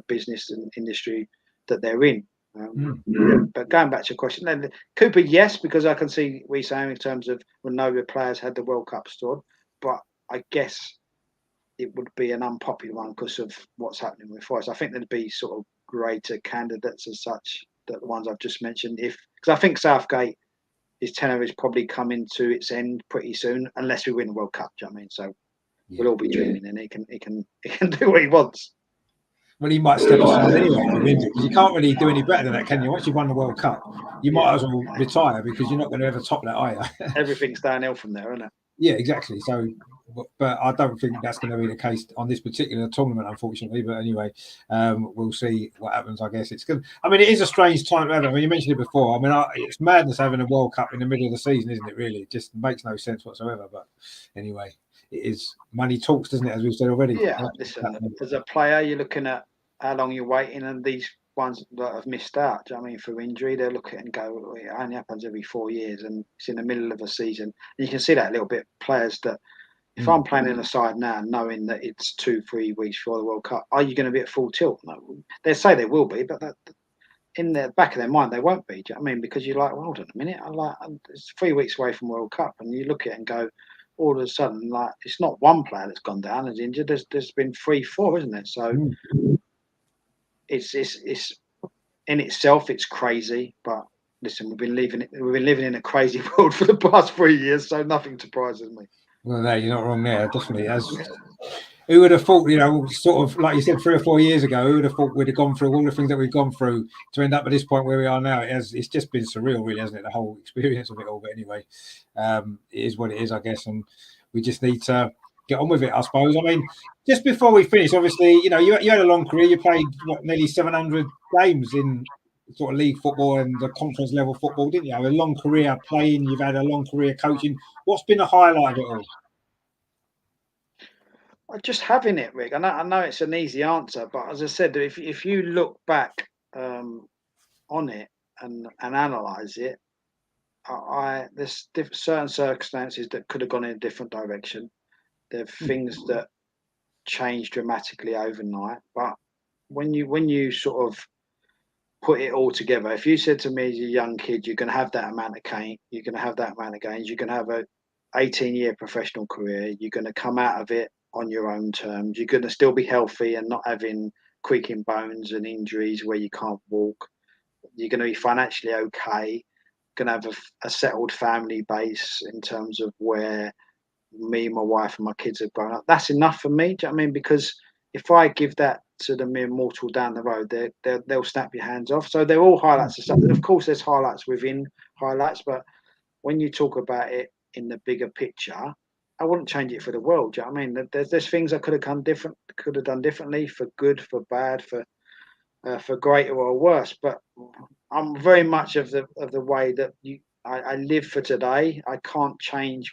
business and industry that they're in. But going back to your question, then Cooper, yes, because I can see what you're saying in terms of when no players had the World Cup stored, but I guess it would be an unpopular one because of what's happening with Forest. I think there'd be sort of greater candidates as such, that the ones I've just mentioned. Because I think Southgate, his tenure is probably coming to its end pretty soon, unless we win the World Cup. Do you know what I mean? So we'll all be dreaming, and he can do what he wants. Well, he might step aside anyway because you can't really do any better than that, can you? Once you've won the World Cup, you might as well retire because you're not going to ever top that, are you? Everything's downhill from there, isn't it? Yeah, exactly. So, but I don't think that's going to be the case on this particular tournament, unfortunately. But anyway, we'll see what happens. I guess it's good. I mean, it is a strange time to have it. I mean, you mentioned it before. I mean, it's madness having a World Cup in the middle of the season, isn't it? Really, it just makes no sense whatsoever. But anyway, it is money talks, doesn't it? As we've said already. Yeah. Listen, as a player, you're looking at how long you're waiting, and these ones that have missed out, do you know what I mean, for injury, they'll look at it and go, it only happens every 4 years, and it's in the middle of a season. And you can see that a little bit. Players that, if I'm playing in a side now, knowing that it's 2-3 weeks before the World Cup, are you going to be at full tilt? No. They say they will be, but in the back of their mind, they won't be. Do you know what I mean? Because you're like, well, hold on a minute, it's 3 weeks away from World Cup, and you look at it and go, all of a sudden, like, it's not one player that's gone down as injured. There's been 3-4, isn't it? So it's in itself, it's crazy. But listen, we've been living in a crazy world for the past 3 years, so nothing surprises me. Well, no, you're not wrong there. Definitely. Who would have thought, sort of like you said 3 or 4 years ago, who would have thought we'd have gone through all the things that we've gone through to end up at this point where we are now? It's just been surreal, really, hasn't it? The whole experience of it all. But anyway, it is what it is, I guess, and we just need to get on with it, I suppose. I mean, just before we finish, obviously, you had a long career. You played nearly 700 games in sort of league football and the conference level football, didn't you? A long career playing. You've had a long career coaching. What's been the highlight of it all? Just having it, Rick. I know it's an easy answer, but as I said, if you look back on it and analyse it, there's certain circumstances that could have gone in a different direction. There are things that changed dramatically overnight. But when you sort of put it all together, if you said to me as a young kid, you're going to have that amount of gains, you're going to have that amount of gains, you're going to have a 18-year professional career, you're going to come out of it on your own terms, you're going to still be healthy and not having creaking bones and injuries where you can't walk, you're going to be financially okay, going to have a settled family base in terms of where me, my wife and my kids have grown up. That's enough for me. Do you know what I mean? Because if I give that to the mere mortal down the road, they'll snap your hands off. So they're all highlights of something. Of course, there's highlights within highlights, but when you talk about it in the bigger picture, I wouldn't change it for the world. Do you know what I mean? There's things I could have done differently, for good, for bad, for greater or worse. But I'm very much of the way that I live for today. I can't change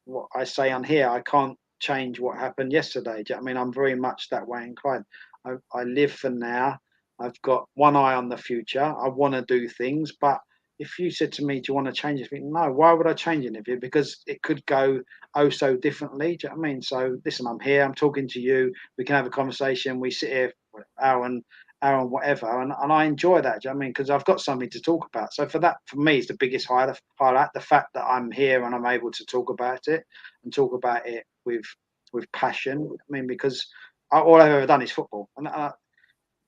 what I say on here, I can't change what happened yesterday. Do you know what I mean? I'm very much that way inclined. I live for now. I've got one eye on the future. I want to do things, but if you said to me, "Do you want to change anything?" No. Why would I change anything? Because it could go oh so differently. Do you know what I mean? So listen, I'm here. I'm talking to you. We can have a conversation. We sit here for an hour and whatever, and I enjoy that. Do you know what I mean? Because I've got something to talk about. So for me, it's the biggest highlight. The fact that I'm here and I'm able to talk about it and talk about it with passion. I mean, because all I've ever done is football, and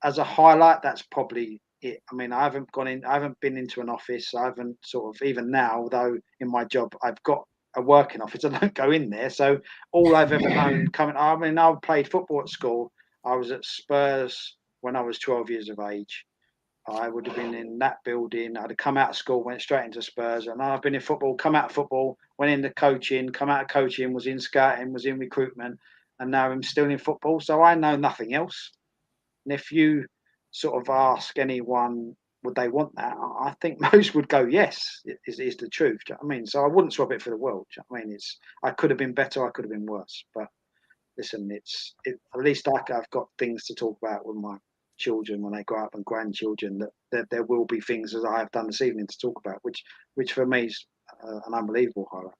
as a highlight, that's probably it. I mean, I haven't been into an office. I haven't sort of, even now, although in my job I've got a working office, I don't go in there. So all I've ever known I mean, I played football at school. I was at Spurs when I was 12 years of age. I would have been in that building. I'd have come out of school, went straight into Spurs, and I've been in football, come out of football, went into coaching, come out of coaching, was in scouting, was in recruitment, and now I'm still in football. So I know nothing else. And if you sort of ask anyone, would they want that? I think most would go, yes, is the truth. Do you know what I mean? So I wouldn't swap it for the world. Do you know what I mean? I could have been better, I could have been worse. But listen, at least I've got things to talk about with my children when they grow up and grandchildren, that there will be things as I have done this evening to talk about, which for me is an unbelievable highlight.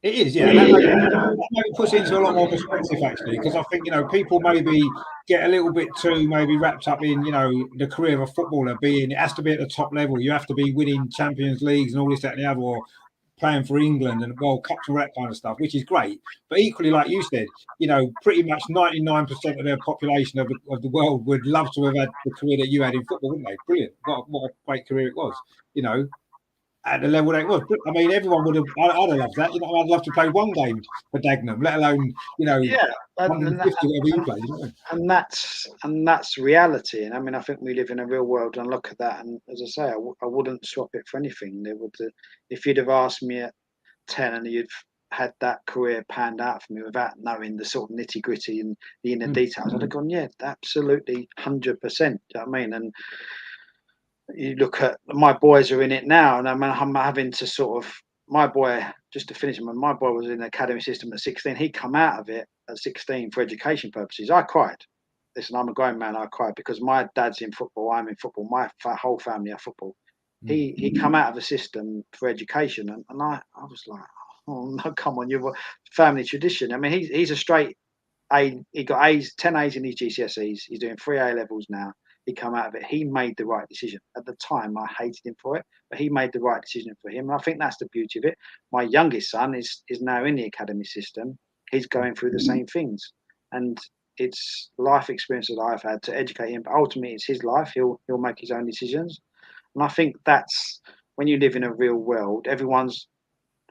It is, yeah. That puts it into a lot more perspective, actually, because I think, people maybe get a little bit too maybe wrapped up in, the career of a footballer it has to be at the top level. You have to be winning Champions Leagues and all this, that, and the other, or playing for England and World Cups and all that kind of stuff, which is great. But equally, like you said, pretty much 99% of the population of the world would love to have had the career that you had in football, wouldn't they? Brilliant. What a great career it was, at the level that it was. I mean, everyone would have. I'd have loved that. I'd love to play one game for Dagenham, let alone, Yeah, 150 whatever you played. And that's reality. And I mean, I think we live in a real world, and look at that. And as I say, I wouldn't swap it for anything. If you'd have asked me at 10 and you'd had that career panned out for me without knowing the sort of nitty gritty and the inner details, I'd have gone, yeah, absolutely, 100%. Do you know what I mean? And you look at my boys are in it now, and I'm having to sort of, my boy, just to finish, my boy was in the academy system at 16. He come out of it at 16 for education purposes. I cried. Listen, I'm a grown man. I cried because my dad's in football. I'm in football. My whole family are football. He come out of the system for education, and I was like, oh no, come on, you're family tradition. I mean, he's a straight A. He got A's, 10 A's in his GCSEs. He's doing 3 A levels now. He come out of it. He made the right decision. At the time, I hated him for it, but he made the right decision for him. And I think that's the beauty of it. My youngest son is now in the academy system. He's going through the same things, and it's life experience that I've had to educate him. But ultimately, it's his life. He'll make his own decisions, and I think that's when you live in a real world. Everyone's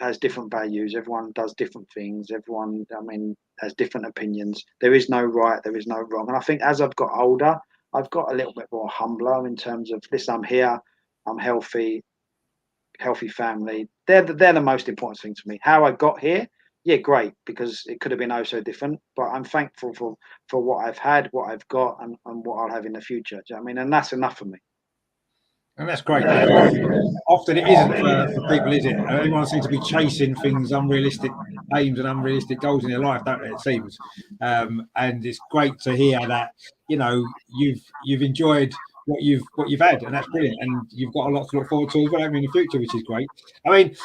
has different values. Everyone does different things. Everyone, I mean, has different opinions. There is no right. There is no wrong. And I think as I've got older, I've got a little bit more humbler in terms of, listen, I'm here, I'm healthy family. They're the most important thing to me. How I got here, yeah, great, because it could have been oh so different. But I'm thankful for what I've had, what I've got, and what I'll have in the future. Do you know what I mean? And that's enough for me. And that's great. Often it isn't for people, is it? Everyone seems to be chasing things, unrealistic aims and unrealistic goals in their life, don't they? It seems, and it's great to hear that you've enjoyed what you've had, and that's brilliant. And you've got a lot to look forward to as well in the future, which is great. I mean,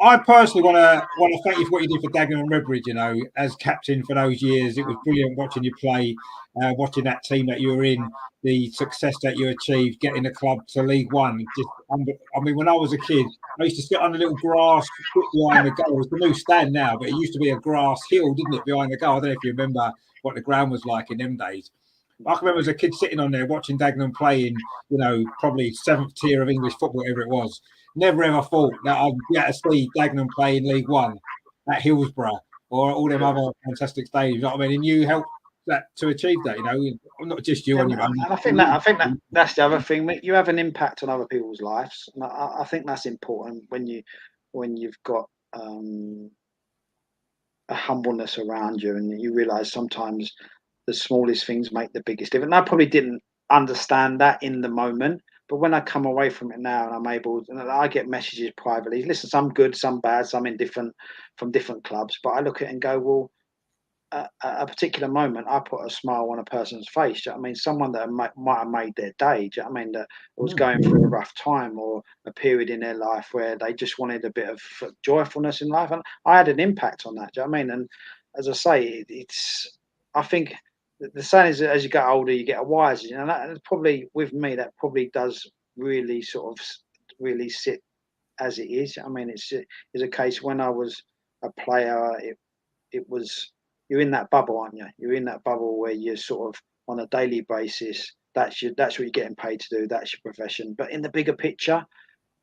I personally want to thank you for what you did for Dagenham Redbridge. As captain for those years, it was brilliant watching you play, watching that team that you were in, the success that you achieved, getting the club to League One. I mean, when I was a kid, I used to sit on a little grass behind the goal. It's the new stand now, but it used to be a grass hill, didn't it, behind the goal? I don't know if you remember what the ground was like in them days. I can remember as a kid sitting on there watching Dagenham playing, probably 7th tier of English football, whatever it was. Never ever thought that I'd get to see Dagenham play in League One at Hillsborough or all them other fantastic stadiums. You know what I mean? And you helped that to achieve that. Not just you on your own. And I think that's the other thing. You have an impact on other people's lives, and I think that's important when you've got a humbleness around you, and you realise sometimes the smallest things make the biggest difference. And I probably didn't understand that in the moment, But when I come away from it now and I'm able, and I get messages privately. Listen, some good, some bad, some indifferent from different clubs. But I look at it and go, well, at a particular moment, I put a smile on a person's face. Do you know what I mean? Someone that might have made their day. Do you know what I mean? That was going through a rough time or a period in their life where they just wanted a bit of joyfulness in life, and I had an impact on that. Do you know what I mean? And as I say, I think the saying is that as you get older, you get wiser. You know, that's probably with me. That probably does really sort of really sit as it is. I mean, it's a case when I was a player, it was you're in that bubble, aren't you? You're in that bubble where you're sort of on a daily basis. That's what you're getting paid to do. That's your profession. But in the bigger picture,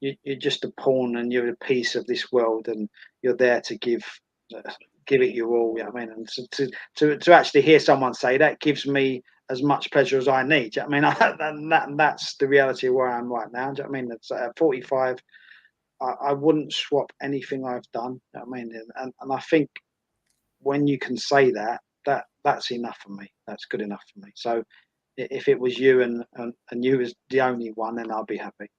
you're just a pawn and you're a piece of this world, and you're there to give it your all. You know what I mean? And to actually hear someone say that gives me as much pleasure as I need. Do you know what I mean? That's the reality of where I am right now. Do you know what I mean? It's at 45. I wouldn't swap anything I've done. You know what I mean? And I think when you can say that, that's enough for me. That's good enough for me. So if it was you and you was the only one, then I'll be happy.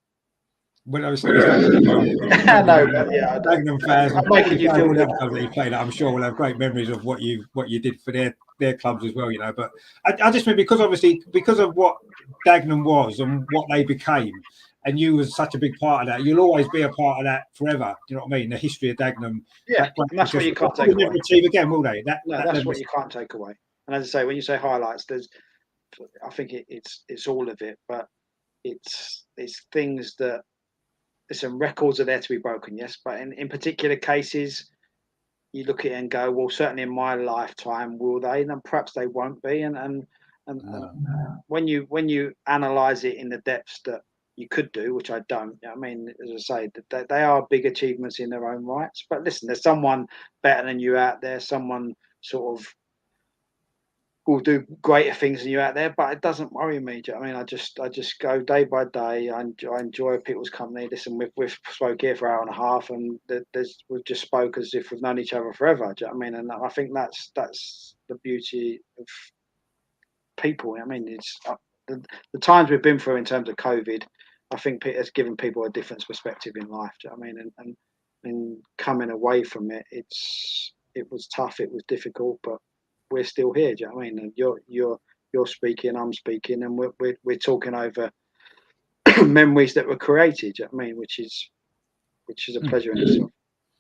Well, it's not No, but yeah, Dagenham fans, I'm making you feel all the good. other clubs that you played at, I'm sure will have great memories of what you did for their clubs as well, you know. But I just mean because obviously because of what Dagenham was and what they became, and you was such a big part of that, you'll always be a part of that forever. Do you know what I mean? The history of Dagenham. Yeah, and that's what you can't take away. Never achieve again, will they? That's what you can't take away. And as I say, when you say highlights, I think it's all of it, but it's things that listen, records are there to be broken, yes, but in particular cases, you look at it and go, well, certainly in my lifetime, will they? And perhaps they won't be. And when you analyze it in the depths that you could do, which I don't, I mean, as I say, they are big achievements in their own rights. But listen, there's someone better than you out there, someone sort of will do greater things than you out there, but it doesn't worry me. Do you know what I mean? I just go day by day. I enjoy people's company. Listen, we've spoke here for an hour and a half, and we've just spoke as if we've known each other forever. Do you know what I mean? And I think that's the beauty of people. I mean, it's the times we've been through in terms of COVID. I think it has given people a different perspective in life. Do you know what I mean? And coming away from it, it was tough. It was difficult, but we're still here. Do you know what I mean? And you're speaking, I'm speaking, and we're talking over memories that were created. Do you know what I mean? Which is a pleasure in itself.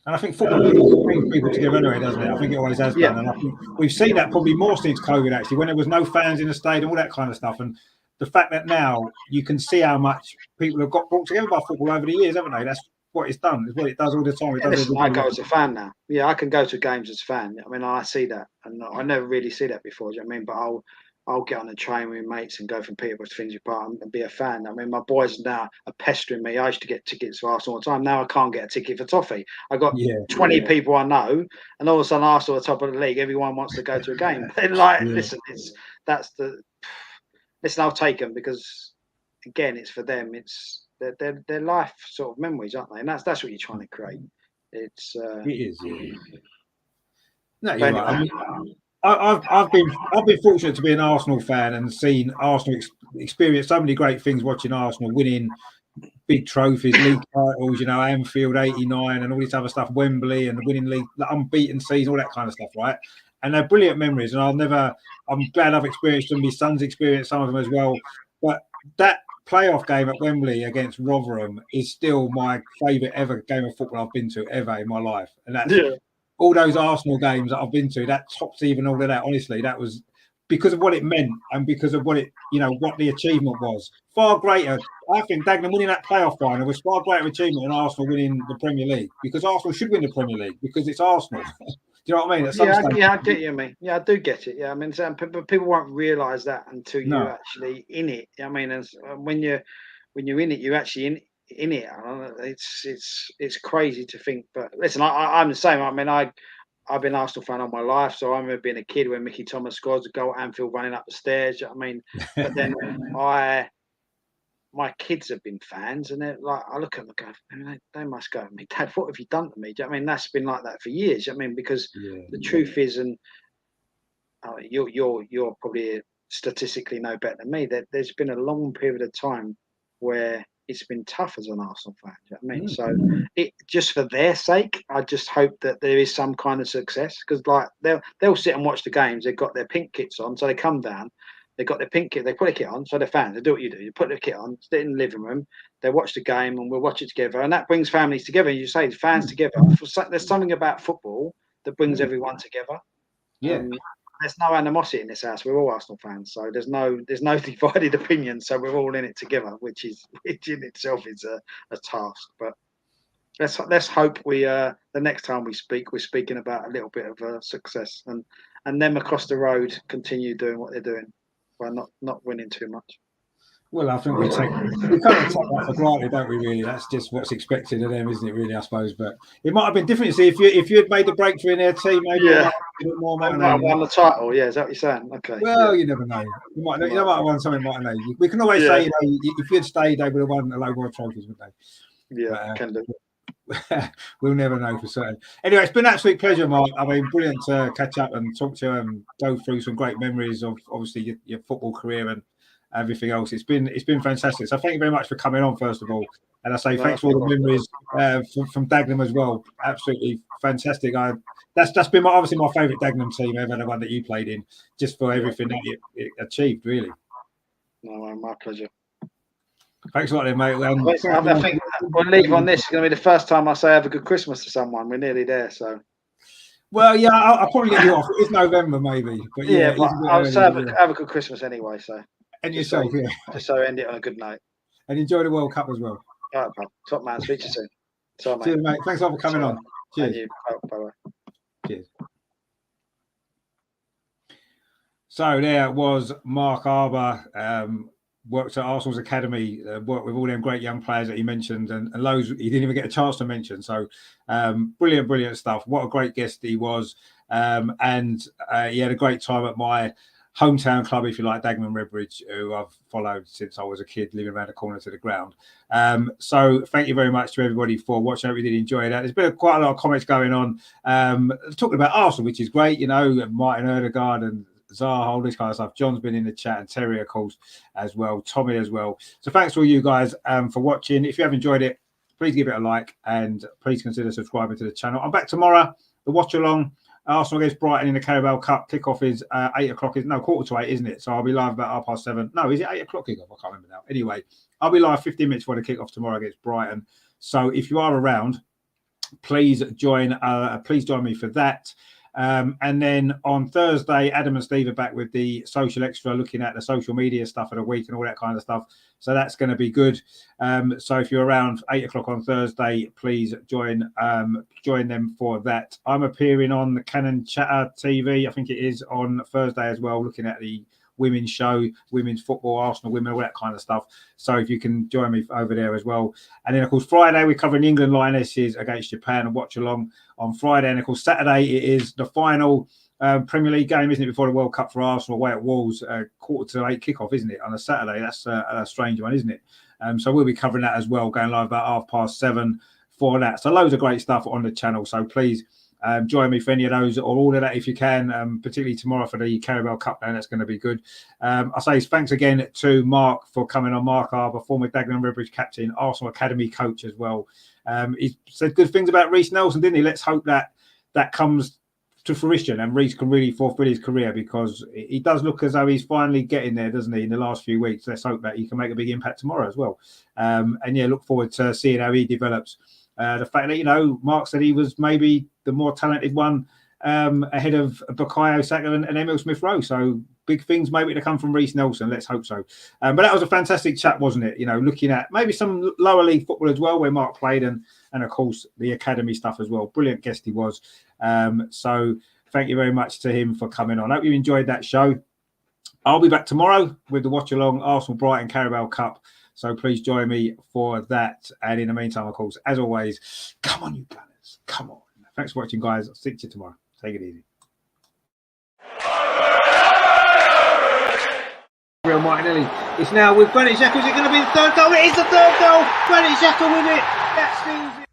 And I think football brings people together anyway, doesn't it? I think it always has done. And I think we've seen that probably more since COVID, actually, when there was no fans in the stadium, all that kind of stuff. And the fact that now you can see how much people have got brought together by football over the years, haven't they? That's what it's done. It's what it does all the time. Listen, I go as a fan now. Yeah, I can go to games as a fan. I mean, I see that, and I never really see that before. Do you know what I mean? But I'll get on a train with mates and go from Peterborough to Finsbury Park and be a fan. I mean, my boys now are pestering me. I used to get tickets for Arsenal all the time. Now I can't get a ticket for Toffee. I got 20 people I know, and all of a sudden Arsenal are top of the league. Everyone wants to go to a game. Listen, listen. I'll take them because, again, it's for them. It's their life sort of memories, aren't they? And that's what you're trying to create. It is. Yeah. No, you're right. I mean, I've been fortunate to be an Arsenal fan and seen Arsenal experience so many great things watching Arsenal winning big trophies, league titles, you know, Anfield 89 and all this other stuff, Wembley and winning league, unbeaten season, all that kind of stuff, right? And they're brilliant memories. And I'm glad I've experienced them. My son's experienced some of them as well. But that playoff game at Wembley against Rotherham is still my favourite ever game of football I've been to ever in my life. And that's all those Arsenal games that I've been to, that tops even all of that. Honestly, that was because of what it meant and because of what what the achievement was. Far greater. I think Dagenham winning that playoff final was far greater achievement than Arsenal winning the Premier League, because Arsenal should win the Premier League because it's Arsenal. Do you know what I mean? I get you, mate. Yeah, I do get it. Yeah, I mean, people won't realise that until you're actually in it. I mean, when you're in it, you're actually in it. It's crazy to think, but listen, I'm the same. I mean, I've been Arsenal fan all my life, so I remember being a kid when Mickey Thomas scores a goal at Anfield running up the stairs. I mean, but then my kids have been fans, and they're like, I look at them and go, they must go, me, Dad, what have you done to me? Do you know what I mean, that's been like that for years. I mean, because the truth is, and you're probably statistically no better than me, that there's been a long period of time where it's been tough as an Arsenal fan. Do you know what I mean? So it just for their sake, I just hope that there is some kind of success, because like they'll sit and watch the games. They've got their pink kits on, so they come down. They've got their pink kit. They put a kit on, so they're fans. They do what you do. You put the kit on, sit in the living room. They watch the game, and we'll watch it together. And that brings families together. You say fans together. There's something about football that brings everyone together. Yeah. There's no animosity in this house. We're all Arsenal fans, so there's no divided opinion. So we're all in it together, which in itself is a task. But let's hope the next time we speak, we're speaking about a little bit of success, and them across the road continue doing what they're doing by not winning too much. Well, I think we kind of take that for granted, don't we? Really, that's just what's expected of them, isn't it? Really, I suppose. But it might have been different. See, if you had made the breakthrough in their team, maybe yeah, more might have won the title. Yeah, is that what you're saying? Okay. Well, you never know. You might have won something. Might know. We can always say, if you'd stayed, they would have won a load more trophies, wouldn't they? Yeah, can do. We'll never know for certain. Anyway, it's been an absolute pleasure, Mark. I mean, brilliant to catch up and talk to you and go through some great memories of obviously your football career and everything else. It's been fantastic. So thank you very much for coming on, first of all. And I say thanks for all the memories from Dagenham as well. Absolutely fantastic. That's been obviously my favourite Dagenham team ever, the one that you played in, just for everything that you achieved, really. No, my pleasure. Thanks a lot, then, mate. I think we'll leave on this. It's going to be the first time I say have a good Christmas to someone. We're nearly there, so. Well, yeah, I'll probably get you off. It's November, maybe. But yeah, but I'll say have a good Christmas anyway. So. And yourself, yeah. Just so end it on a good note. And enjoy the World Cup as well. All right, pal. Top man. Speak to you soon. Sorry, mate. Cheers, mate. Thanks a lot for coming on. Cheers. Bye-bye. Cheers. So there was Mark Arber, worked at Arsenal's academy, worked with all them great young players that he mentioned, and loads he didn't even get a chance to mention. So brilliant stuff. What a great guest he was. And he had a great time at my hometown club, if you like, Dagenham Redbridge, who I've followed since I was a kid, living around the corner to the ground. So thank you very much to everybody for watching. I hope you did enjoy that. There's been quite a lot of comments going on talking about Arsenal, which is great, you know, Martin Erdegaard and Zaha, all this kind of stuff. John's been in the chat, and Terry, of course, as well. Tommy as well. So thanks to all you guys for watching. If you have enjoyed it, please give it a like and please consider subscribing to the channel. I'm back tomorrow. The watch along. Arsenal against Brighton in the Carabao Cup. Kickoff is 8 o'clock. Quarter to 8, isn't it? So I'll be live about 7:30. No, is it 8 o'clock kickoff? I can't remember now. Anyway, I'll be live 15 minutes before the kickoff tomorrow against Brighton. So if you are around, please join me for that. And then on Thursday, Adam and Steve are back with the Social Extra, looking at the social media stuff of the week and all that kind of stuff. So that's going to be good. So if you're around 8 o'clock on Thursday, please join them for that. I'm appearing on the Canon Chatter TV. I think it is on Thursday as well, looking at the women's show, women's football, Arsenal women, all that kind of stuff. So if you can join me over there as well. And then, of course, Friday, we're covering England Lionesses against Japan and watch along on Friday. And, of course, Saturday, it is the final Premier League game, isn't it, before the World Cup for Arsenal away at Wolves, 7:45 kickoff, isn't it, on a Saturday? That's a strange one, isn't it? So we'll be covering that as well, going live about 7:30 for that. So loads of great stuff on the channel. So please join me for any of those or all of that if you can, particularly tomorrow for the Carabao Cup. And that's going to be good. I say thanks again to Mark for coming on. Mark Arber, former Dagenham Redbridge captain, Arsenal Academy coach as well. He said good things about Reiss Nelson, didn't he? Let's hope that comes to fruition and Reiss can really fulfill his career, because he does look as though he's finally getting there, doesn't he, in the last few weeks. Let's hope that he can make a big impact tomorrow as well. And yeah, look forward to seeing how he develops. The fact that, you know, Mark said he was maybe the more talented one ahead of Bukayo Saka and Emil Smith-Rowe. So big things maybe to come from Reiss Nelson. Let's hope so. But that was a fantastic chat, wasn't it? You know, looking at maybe some lower league football as well, where Mark played, and of course the academy stuff as well. Brilliant guest he was. So thank you very much to him for coming on. I hope you enjoyed that show. I'll be back tomorrow with the watch along Arsenal Brighton Carabao Cup. So please join me for that. And in the meantime, of course, as always, come on, you Gunners. Come on. Thanks for watching, guys. I'll see you tomorrow. Take it easy. Real Martinelli. It's now with Granit Xhaka. Is it going to be the third goal? It is the third goal. Granit Xhaka with it. That seals it.